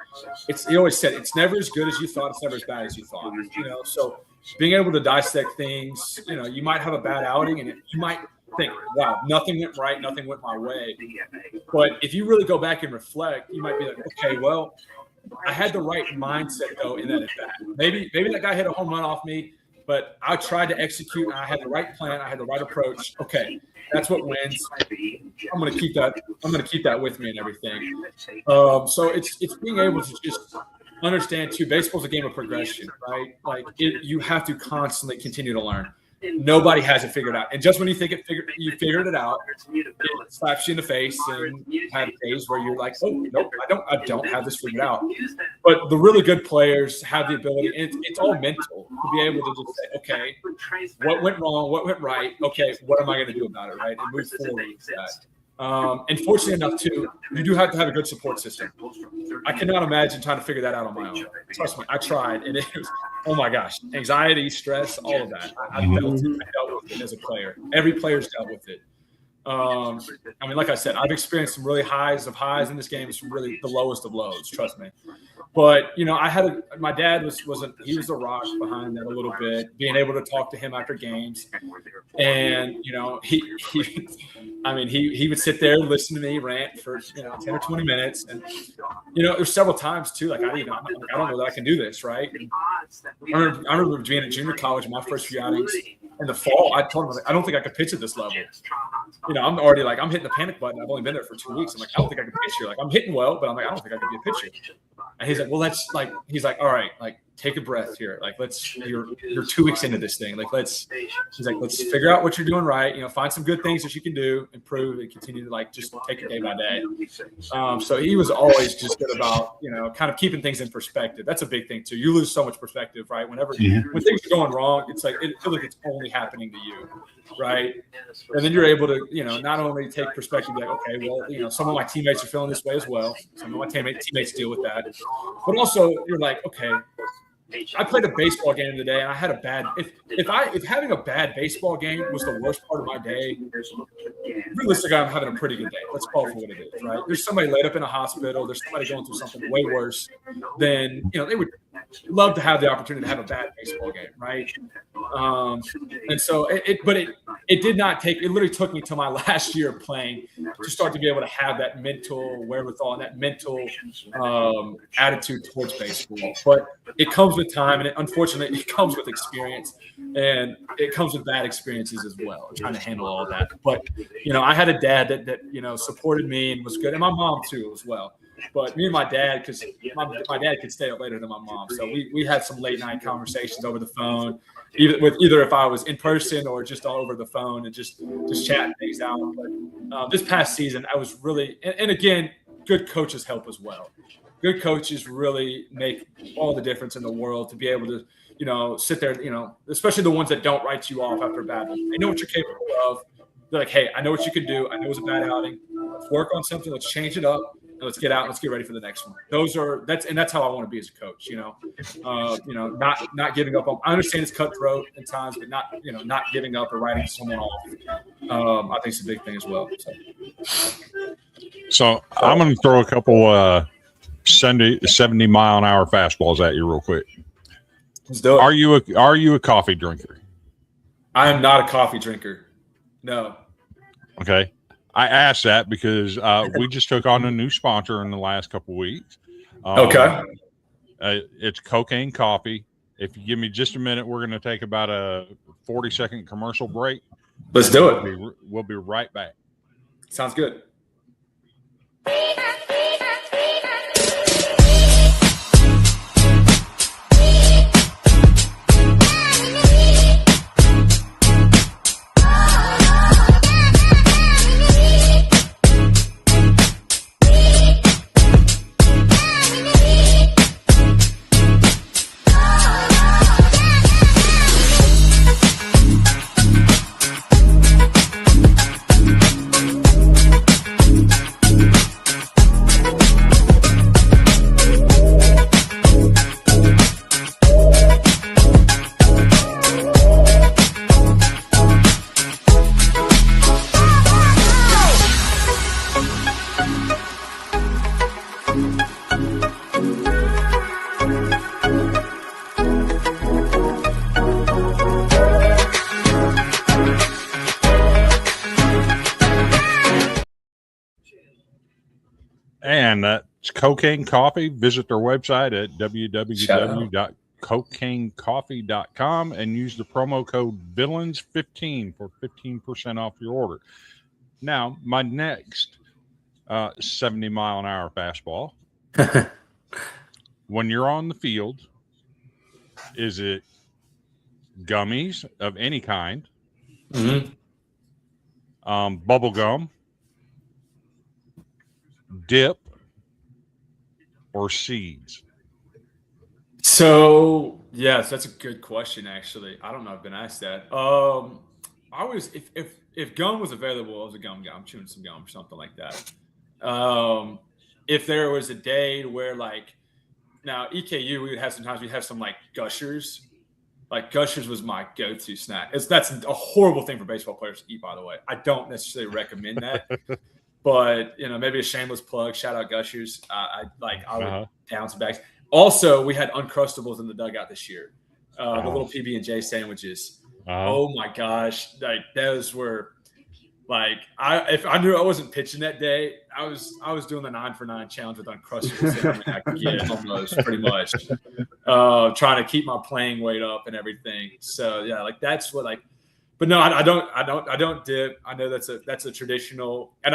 he always said, it's never as good as you thought. It's never as bad as you thought, so being able to dissect things, you might have a bad outing and you might think, wow, nothing went right. Nothing went my way. But if you really go back and reflect, you might be like, okay, well, I had the right mindset though in that at bat. Maybe that guy hit a home run off me, but I tried to execute and I had the right plan. I had the right approach. Okay. That's what wins. I'm going to keep that. I'm going to keep that with me and everything. So it's being able to just understand too. Baseball's a game of progression, right? Like you have to constantly continue to learn. Nobody has it figured out, and just when you think you figured it out, it slaps you in the face, and you have days where you're like, "Oh, nope, I don't have this figured out." But the really good players have the ability, and it's all mental to be able to just say, "Okay, what went wrong? What went right? Okay, what am I going to do about it? Right?" And move forward with that. And fortunately enough, too, you do have to have a good support system. I cannot imagine trying to figure that out on my own. Trust me, I tried, and it was, oh my gosh, anxiety, stress, all of that. I dealt with it as a player. Every player's dealt with it. Like I said, I've experienced some really highs of highs in this game, some really the lowest of lows. Trust me. But I had my dad was a rock behind that a little bit. Being able to talk to him after games, and he would sit there and listen to me rant for 10 or 20 minutes, and there's several times too. Like I don't know that I can do this, right? I remember being at junior college, my first few outings in the fall. I told him I don't think I could pitch at this level. I'm already like I'm hitting the panic button. I've only been there for 2 weeks. I'm like I don't think I can pitch here. Like I'm hitting well, but I'm like I don't think I can be a pitcher. And he's like, well, all right, like take a breath here. Like you're 2 weeks into this thing. Like let's figure out what you're doing right. Find some good things that you can do, improve, and continue to just take it day by day. So he was always just good about kind of keeping things in perspective. That's a big thing too. You lose so much perspective, right? When things are going wrong, it's like it feels like it's only happening to you, right? And then you're able to not only take perspective, like okay, well some of my teammates are feeling this way as well. Some of my teammates deal with that, but also you're like okay. I played a baseball game today, and I had a bad. If having a bad baseball game was the worst part of my day, realistically, I'm having a pretty good day. Let's call it for what it is, right? There's somebody laid up in a hospital. There's somebody going through something way worse than they would love to have the opportunity to have a bad baseball game, right? And so it did not take. It literally took me to my last year of playing to start to be able to have that mental wherewithal and that mental attitude towards baseball. But it comes with time, and unfortunately, it comes with experience, and it comes with bad experiences as well. Trying to handle all that, but I had a dad that supported me and was good, and my mom too as well. But me and my dad, because my dad could stay up later than my mom, so we had some late night conversations over the phone, either if I was in person or just all over the phone and just chatting things out. But this past season, I was really, and again, good coaches help as well. Good coaches really make all the difference in the world to be able to, sit there, especially the ones that don't write you off after a bad one. They know what you're capable of. They're like, hey, I know what you can do. I know it was a bad outing. Let's work on something. Let's change it up. let's get out. Let's get ready for the next one. That's how I want to be as a coach. Not giving up. I understand it's cutthroat at times, but not giving up or writing someone off. I think it's a big thing as well. So I'm going to throw a couple 70-mile-an-hour fastballs at you real quick. Let's do it. Are you a coffee drinker? I am not a coffee drinker. No. Okay. I asked that because we just took on a new sponsor in the last couple of weeks. Okay. It's Cocaine Coffee. If you give me just a minute, we're going to take about a 40-second commercial break. Let's do it. We'll be right back. Sounds good. And that's Cocaine Coffee. Visit their website at www.cocainecoffee.com and use the promo code VILLAINS15 for 15% off your order. Now, my next 70-mile-an-hour fastball. When you're on the field, is it gummies of any kind? Mm-hmm. Bubble gum, dip, or seeds? So yes, that's a good question. Actually, I don't know. I've been asked that. I always, if gum was available, I was a gum guy. I'm chewing some gum or something like that. If there was a day where now EKU, we'd have some like Gushers. Like Gushers was my go-to snack. That's a horrible thing for baseball players to eat, by the way. I don't necessarily recommend that. But maybe a shameless plug. Shout out Gushers. I would down some bags. Also, we had Uncrustables in the dugout this year. The little PB&J sandwiches. Oh my gosh! Those were if I knew I wasn't pitching that day, I was doing the 9-for-9 challenge with Uncrustables. I could get almost pretty much trying to keep my playing weight up and everything. So yeah, that's what . But no, I don't dip. I know that's a traditional, and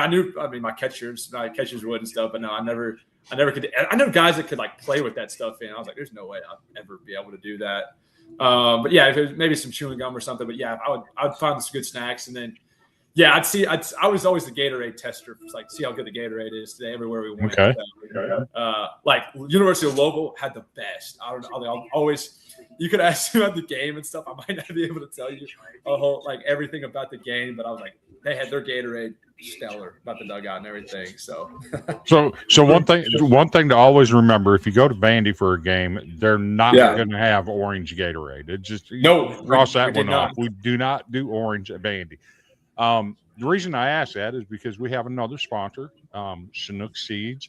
my catchers would and stuff, but no, I never could. I know guys that could play with that stuff in. I was like, there's no way I'd ever be able to do that. But yeah, if it was maybe some chewing gum or something, but yeah, I would find some good snacks, and then yeah, I was always the Gatorade tester, see how good the Gatorade is today everywhere we went. Okay. University of Louisville had the best. I'll always. You could ask me about the game and stuff. I might not be able to tell you a whole everything about the game, but I was they had their Gatorade stellar about the dugout and everything. So one thing to always remember: if you go to Vandy for a game, they're not going to have orange Gatorade. It's just cross that one off. We do not do orange at Vandy. The reason I ask that is because we have another sponsor, Chinook Seeds.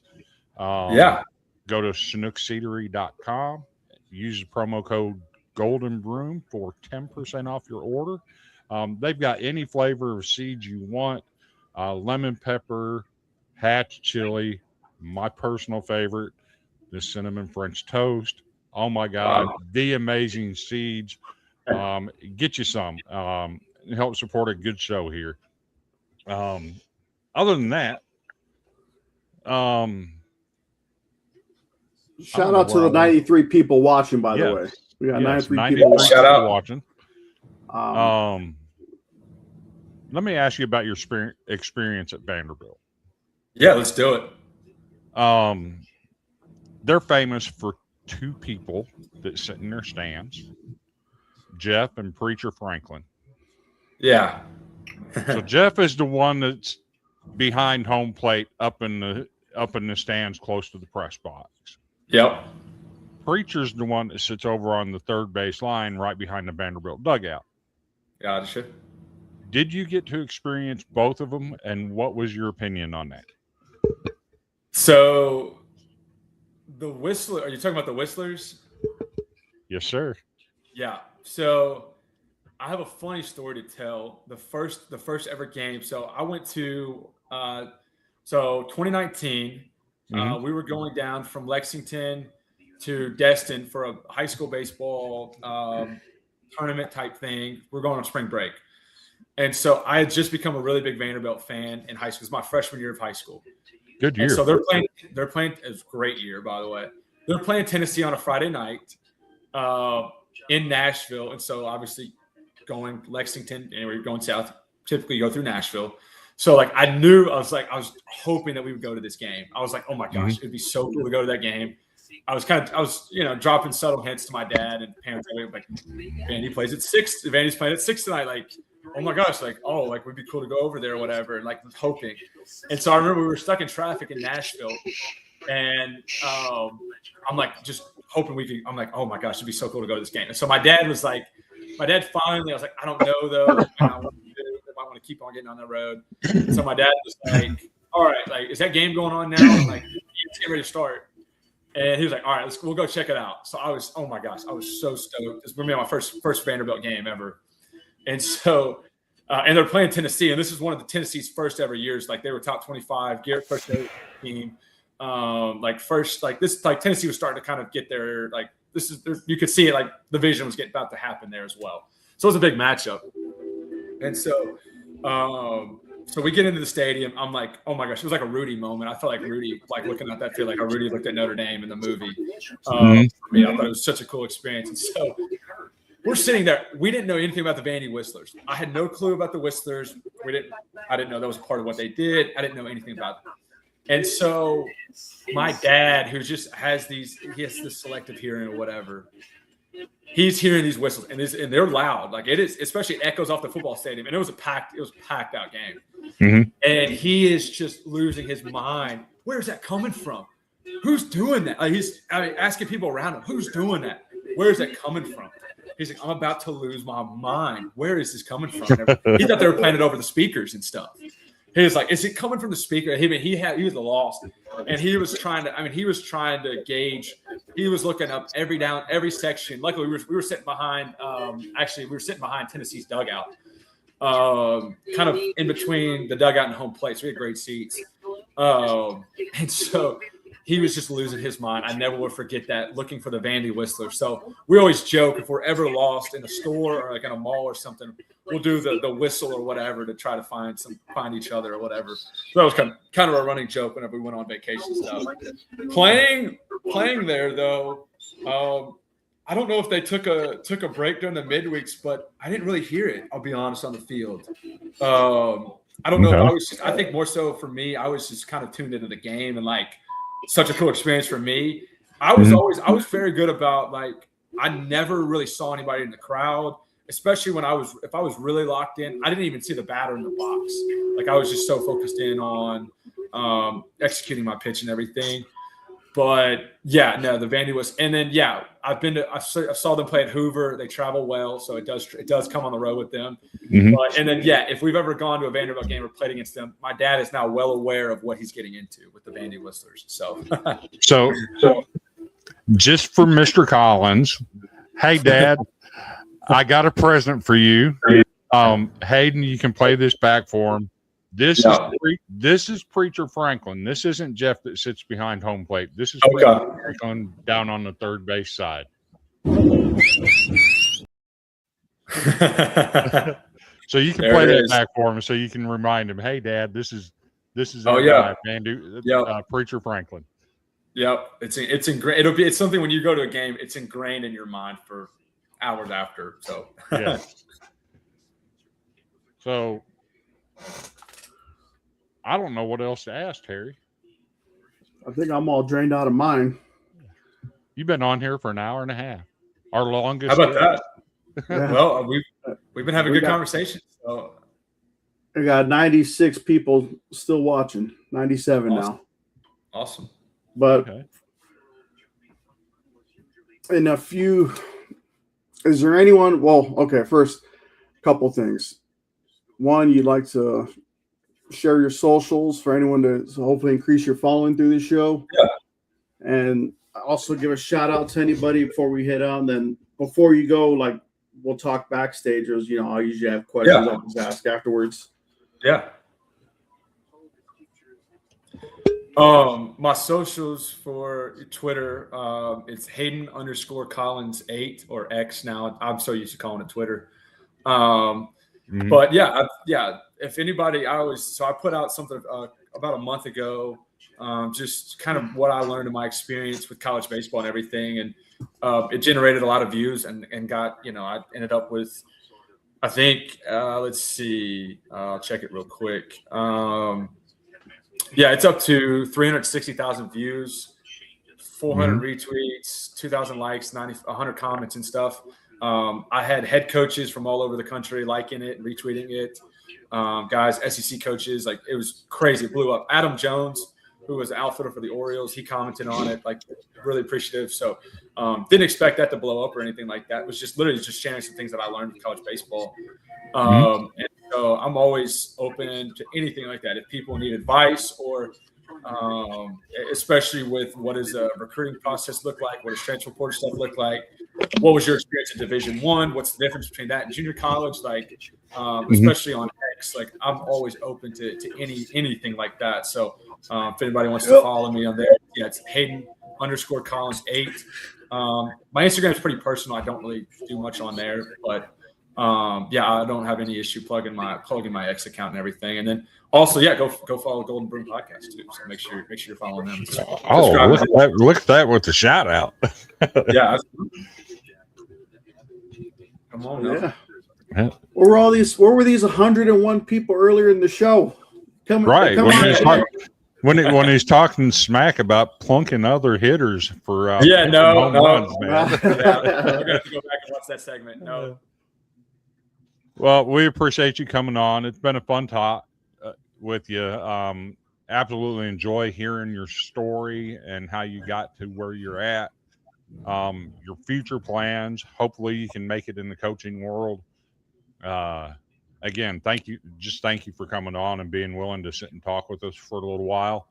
Go to ChinookSeedery.com. Use the promo code Golden Broom for 10% off your order. They've got any flavor of seeds you want. Lemon pepper, hatch chili, my personal favorite, the cinnamon French toast. Oh my God, the amazing seeds. Get you some. Help support a good show here. Other than that, shout out to the 93 people watching, by the way. We got 93 people watching. Let me ask you about your experience at Vanderbilt. Yeah, let's do it. They're famous for two people that sit in their stands, Jeff and Preacher Franklin. Yeah. So Jeff is the one that's behind home plate up in the up in the stands close to the press box. Yep. Preacher's the one that sits over on the third base line right behind the Vanderbilt dugout. Gotcha. Did you get to experience both of them, and what was your opinion on that? So the Whistler, are you talking about the Whistlers? Yes, sir. Yeah. So I have a funny story to tell. The first ever game. So I went to 2019. We were going down from Lexington to Destin for a high school baseball tournament type thing. We're going on spring break. And so I had just become a really big Vanderbilt fan in high school. It's my freshman year of high school. Good year. And so they're playing. It was a great year, by the way. They're playing Tennessee on a Friday night in Nashville. And so obviously going Lexington, anywhere you're going south, typically you go through Nashville. So like I was hoping that we would go to this game. I was like, oh my gosh, it'd be so cool to go to that game. I was dropping subtle hints to my dad and parents like, Vandy plays at 6. Vandy's playing at 6 tonight. Like, oh my gosh, like, oh, like we'd be cool to go over there or whatever. And like was hoping. And so I remember we were stuck in traffic in Nashville, and I'm like just hoping we could. I'm like, oh my gosh, it'd be so cool to go to this game. And so my dad finally, I was like, I don't know though. I want to keep on getting on the road. And so my dad was like, all right, like, is that game going on now? I'm like, it's getting ready to start. And he was like, all right, we'll go check it out. So I was, oh my gosh, I was so stoked. This was my first Vanderbilt game ever. And so, and they're playing Tennessee, and this is one of the Tennessee's first ever years. Like they were top 25, Garrett first team. Tennessee was starting to kind of get their, like, you could see it, like the vision was about to happen there as well. So it was a big matchup. And so, so we get into the stadium. I'm like, oh my gosh, it was like a Rudy moment. I felt like Rudy, like looking at that field, like how Rudy looked at Notre Dame in the movie. For me, I thought it was such a cool experience. And so we're sitting there. We didn't know anything about the Vandy Whistlers. I had no clue about the Whistlers. I didn't know that was part of what they did. I didn't know anything about them. And so my dad, who just has this selective hearing or whatever, he's hearing these whistles, and they're loud. Like it is, especially it echoes off the football stadium. And it was a packed out game. And he is just losing his mind. Where's that coming from? Who's doing that? Like asking people around him, who's doing that? Where's that coming from? He's like, I'm about to lose my mind. Where is this coming from? He thought they were playing it over the speakers and stuff. He was like, is it coming from the speaker? He was lost. And he was trying to gauge. He was looking up every section. Luckily, we were sitting behind, Tennessee's dugout, kind of in between the dugout and home plate. So we had great seats. And so he was just losing his mind. I never would forget that, looking for the Vandy Whistler. So we always joke, if we're ever lost in a store or like in a mall or something, we'll do the whistle or whatever to try to find each other or whatever. So that was kind of a running joke whenever we went on vacation stuff. Playing there though, I don't know if they took a break during the midweeks, but I didn't really hear it. I'll be honest, on the field. I don't know. I think more so for me, I was just kind of tuned into the game, and like, such a cool experience for me. I was very good about, like, I never really saw anybody in the crowd, especially if I was really locked in. I didn't even see the batter in the box. Like, I was just so focused in on executing my pitch and everything. But yeah, no, the Vandy was, and then yeah, I saw them play at Hoover. They travel well, so it does come on the road with them. But, and then yeah, if we've ever gone to a Vanderbilt game or played against them, my dad is now well aware of what he's getting into with the Vandy Whistlers. So, so just for Mr. Collins, hey Dad, I got a present for you. Hayden, you can play this back for him. This is Preacher Franklin. This isn't Jeff that sits behind home plate. This is Preacher Franklin down on the third base side. So you can play that back for him, so you can remind him, "Hey, Dad, this is Preacher Franklin." Yep, it's ingrained. It's something when you go to a game, it's ingrained in your mind for hours after. So yeah. So I don't know what else to ask, Terry. I think I'm all drained out of mine. You've been on here for an hour and a half. Our longest. How about that? Well, we've been having good conversations. So. We got 96 people still watching. 97 awesome. now. Awesome. But Okay. in a few, is there anyone? Well, okay. First, a couple things. One, you'd like to share your socials for anyone to hopefully increase your following through the show. Yeah. And also give a shout out to anybody before we head on. Then before you go, like we'll talk backstage. As you know, I usually have questions I'll just ask afterwards. Yeah. My socials for Twitter, it's Hayden_Collins 8 or X now. I'm so used to calling it Twitter. But yeah, if anybody, I put out something about a month ago, just kind of what I learned in my experience with college baseball and everything. And it generated a lot of views and got, I ended up with, I think, let's see, I'll check it real quick. Yeah, it's up to 360,000 views, 400 retweets, 2,000 likes, 100 comments and stuff. I had head coaches from all over the country liking it, retweeting it. Guys, SEC coaches, like it was crazy. It blew up. Adam Jones, who was an outfielder for the Orioles, he commented on it, like really appreciative. So didn't expect that to blow up or anything like that. It was just literally just sharing some things that I learned in college baseball. And so I'm always open to anything like that. If people need advice or especially with what does a recruiting process look like, what does transfer portal stuff look like, what was your experience in Division I? What's the difference between that and junior college? Like, especially on X, like I'm always open to anything like that. So if anybody wants to follow me on there, yeah, it's Hayden_Collins 8. My Instagram is pretty personal. I don't really do much on there, but yeah, I don't have any issue plugging my X account and everything. And then also, yeah, go follow Golden Broom Podcast too. So make sure you're following them. Look at that with the shout out. Yeah. Come on now. Yeah. Where were these 101 people earlier in the show? When he's talking smack about plunking other hitters for runs, man. We're gonna have to go back and watch that segment. No. Well, we appreciate you coming on. It's been a fun talk with you. Absolutely enjoy hearing your story and how you got to where you're at. Your future plans. Hopefully you can make it in the coaching world. Again, thank you for coming on and being willing to sit and talk with us for a little while.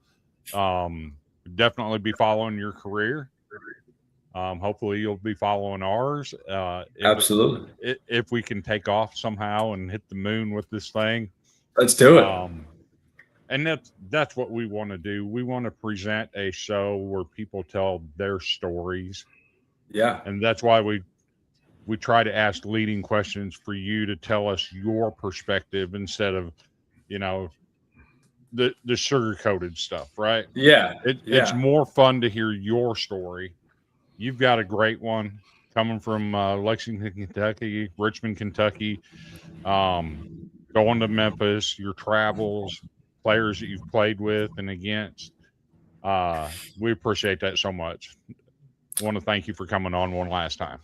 Definitely be following your career. Hopefully you'll be following ours. Absolutely. If we can take off somehow and hit the moon with this thing, let's do it. And that's what we want to do. We want to present a show where people tell their stories. Yeah. And that's why we try to ask leading questions for you to tell us your perspective instead of, the sugar-coated stuff, right? Yeah. It's more fun to hear your story. You've got a great one coming from Lexington, Kentucky, Richmond, Kentucky, going to Memphis, your travels, players that you've played with and against. We appreciate that so much. I want to thank you for coming on one last time.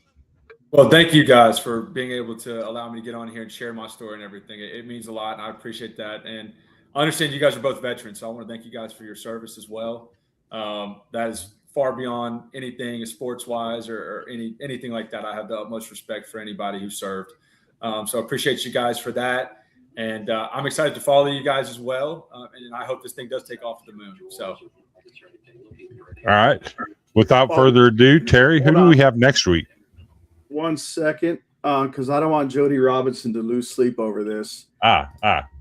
Well, thank you guys for being able to allow me to get on here and share my story and everything. It means a lot, and I appreciate that. And I understand you guys are both veterans, so I want to thank you guys for your service as well. That is far beyond anything sports-wise or anything like that. I have the utmost respect for anybody who served. So I appreciate you guys for that. And I'm excited to follow you guys as well. And I hope this thing does take off the moon. So, all right. Without further ado, Terry, who do we have next week? 1 second, because I don't want Jody Robinson to lose sleep over this.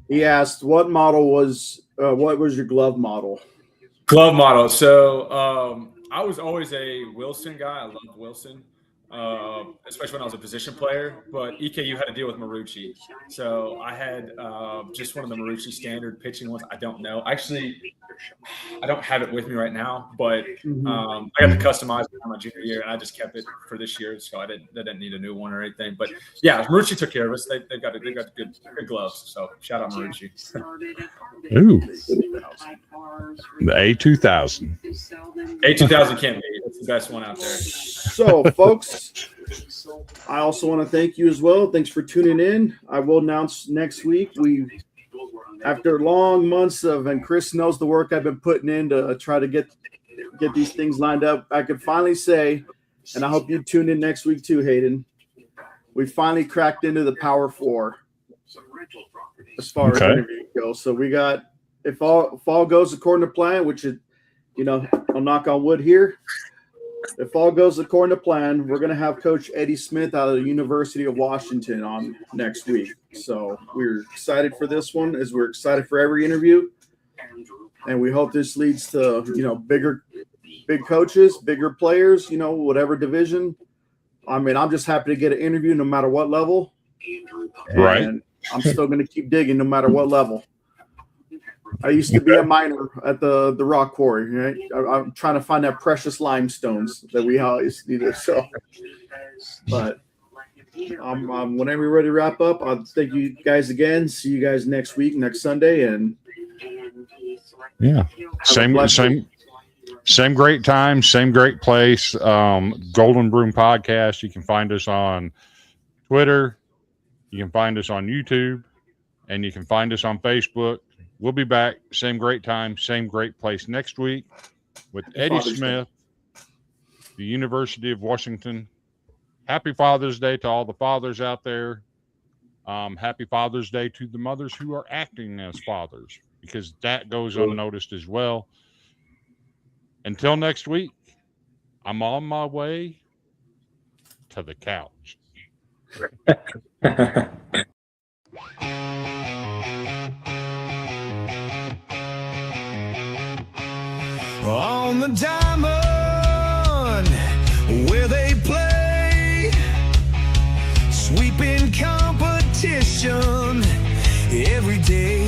He asked, what was your glove model? Glove model. So I was always a Wilson guy. I loved Wilson. Especially when I was a position player, but EKU had to deal with Marucci. So I had just one of the Marucci standard pitching ones. I don't know. Actually, I don't have it with me right now, but I got to customize it in my junior year, and I just kept it for this year. So I didn't need a new one or anything. But yeah, Marucci took care of us. They've got good gloves. So shout out Marucci. Ooh, the A2000. A2000 can't be. It's the best one out there. So, folks, I also want to thank you as well. Thanks for tuning in. I will announce next week we after long months and Chris knows the work I've been putting in to try to get these things lined up, I could finally say, and I hope you tune in next week too, Hayden, we finally cracked into the Power 4 as far as interview goes. So we got, if all goes according to plan, which is, I'll knock on wood here. If all goes according to plan, we're going to have Coach Eddie Smith out of the University of Washington on next week. So we're excited for this one, as we're excited for every interview. And we hope this leads to, big coaches, bigger players, whatever division. I mean, I'm just happy to get an interview no matter what level. Right. And I'm still going to keep digging no matter what level. I used to be a miner at the rock quarry. Right? I'm trying to find that precious limestones that we always needed. So, but whenever we're ready to wrap up, I'll thank you guys again. See you guys next week, next Sunday, and same great time, same great place. Golden Broom Podcast. You can find us on Twitter. You can find us on YouTube, and you can find us on Facebook. We'll be back, same great time, same great place next week with Eddie Smith, the University of Washington. Happy Father's Day to all the fathers out there. Happy Father's Day to the mothers who are acting as fathers, because that goes unnoticed as well. Until next week, I'm on my way to the couch. On the diamond where they play, sweeping competition every day.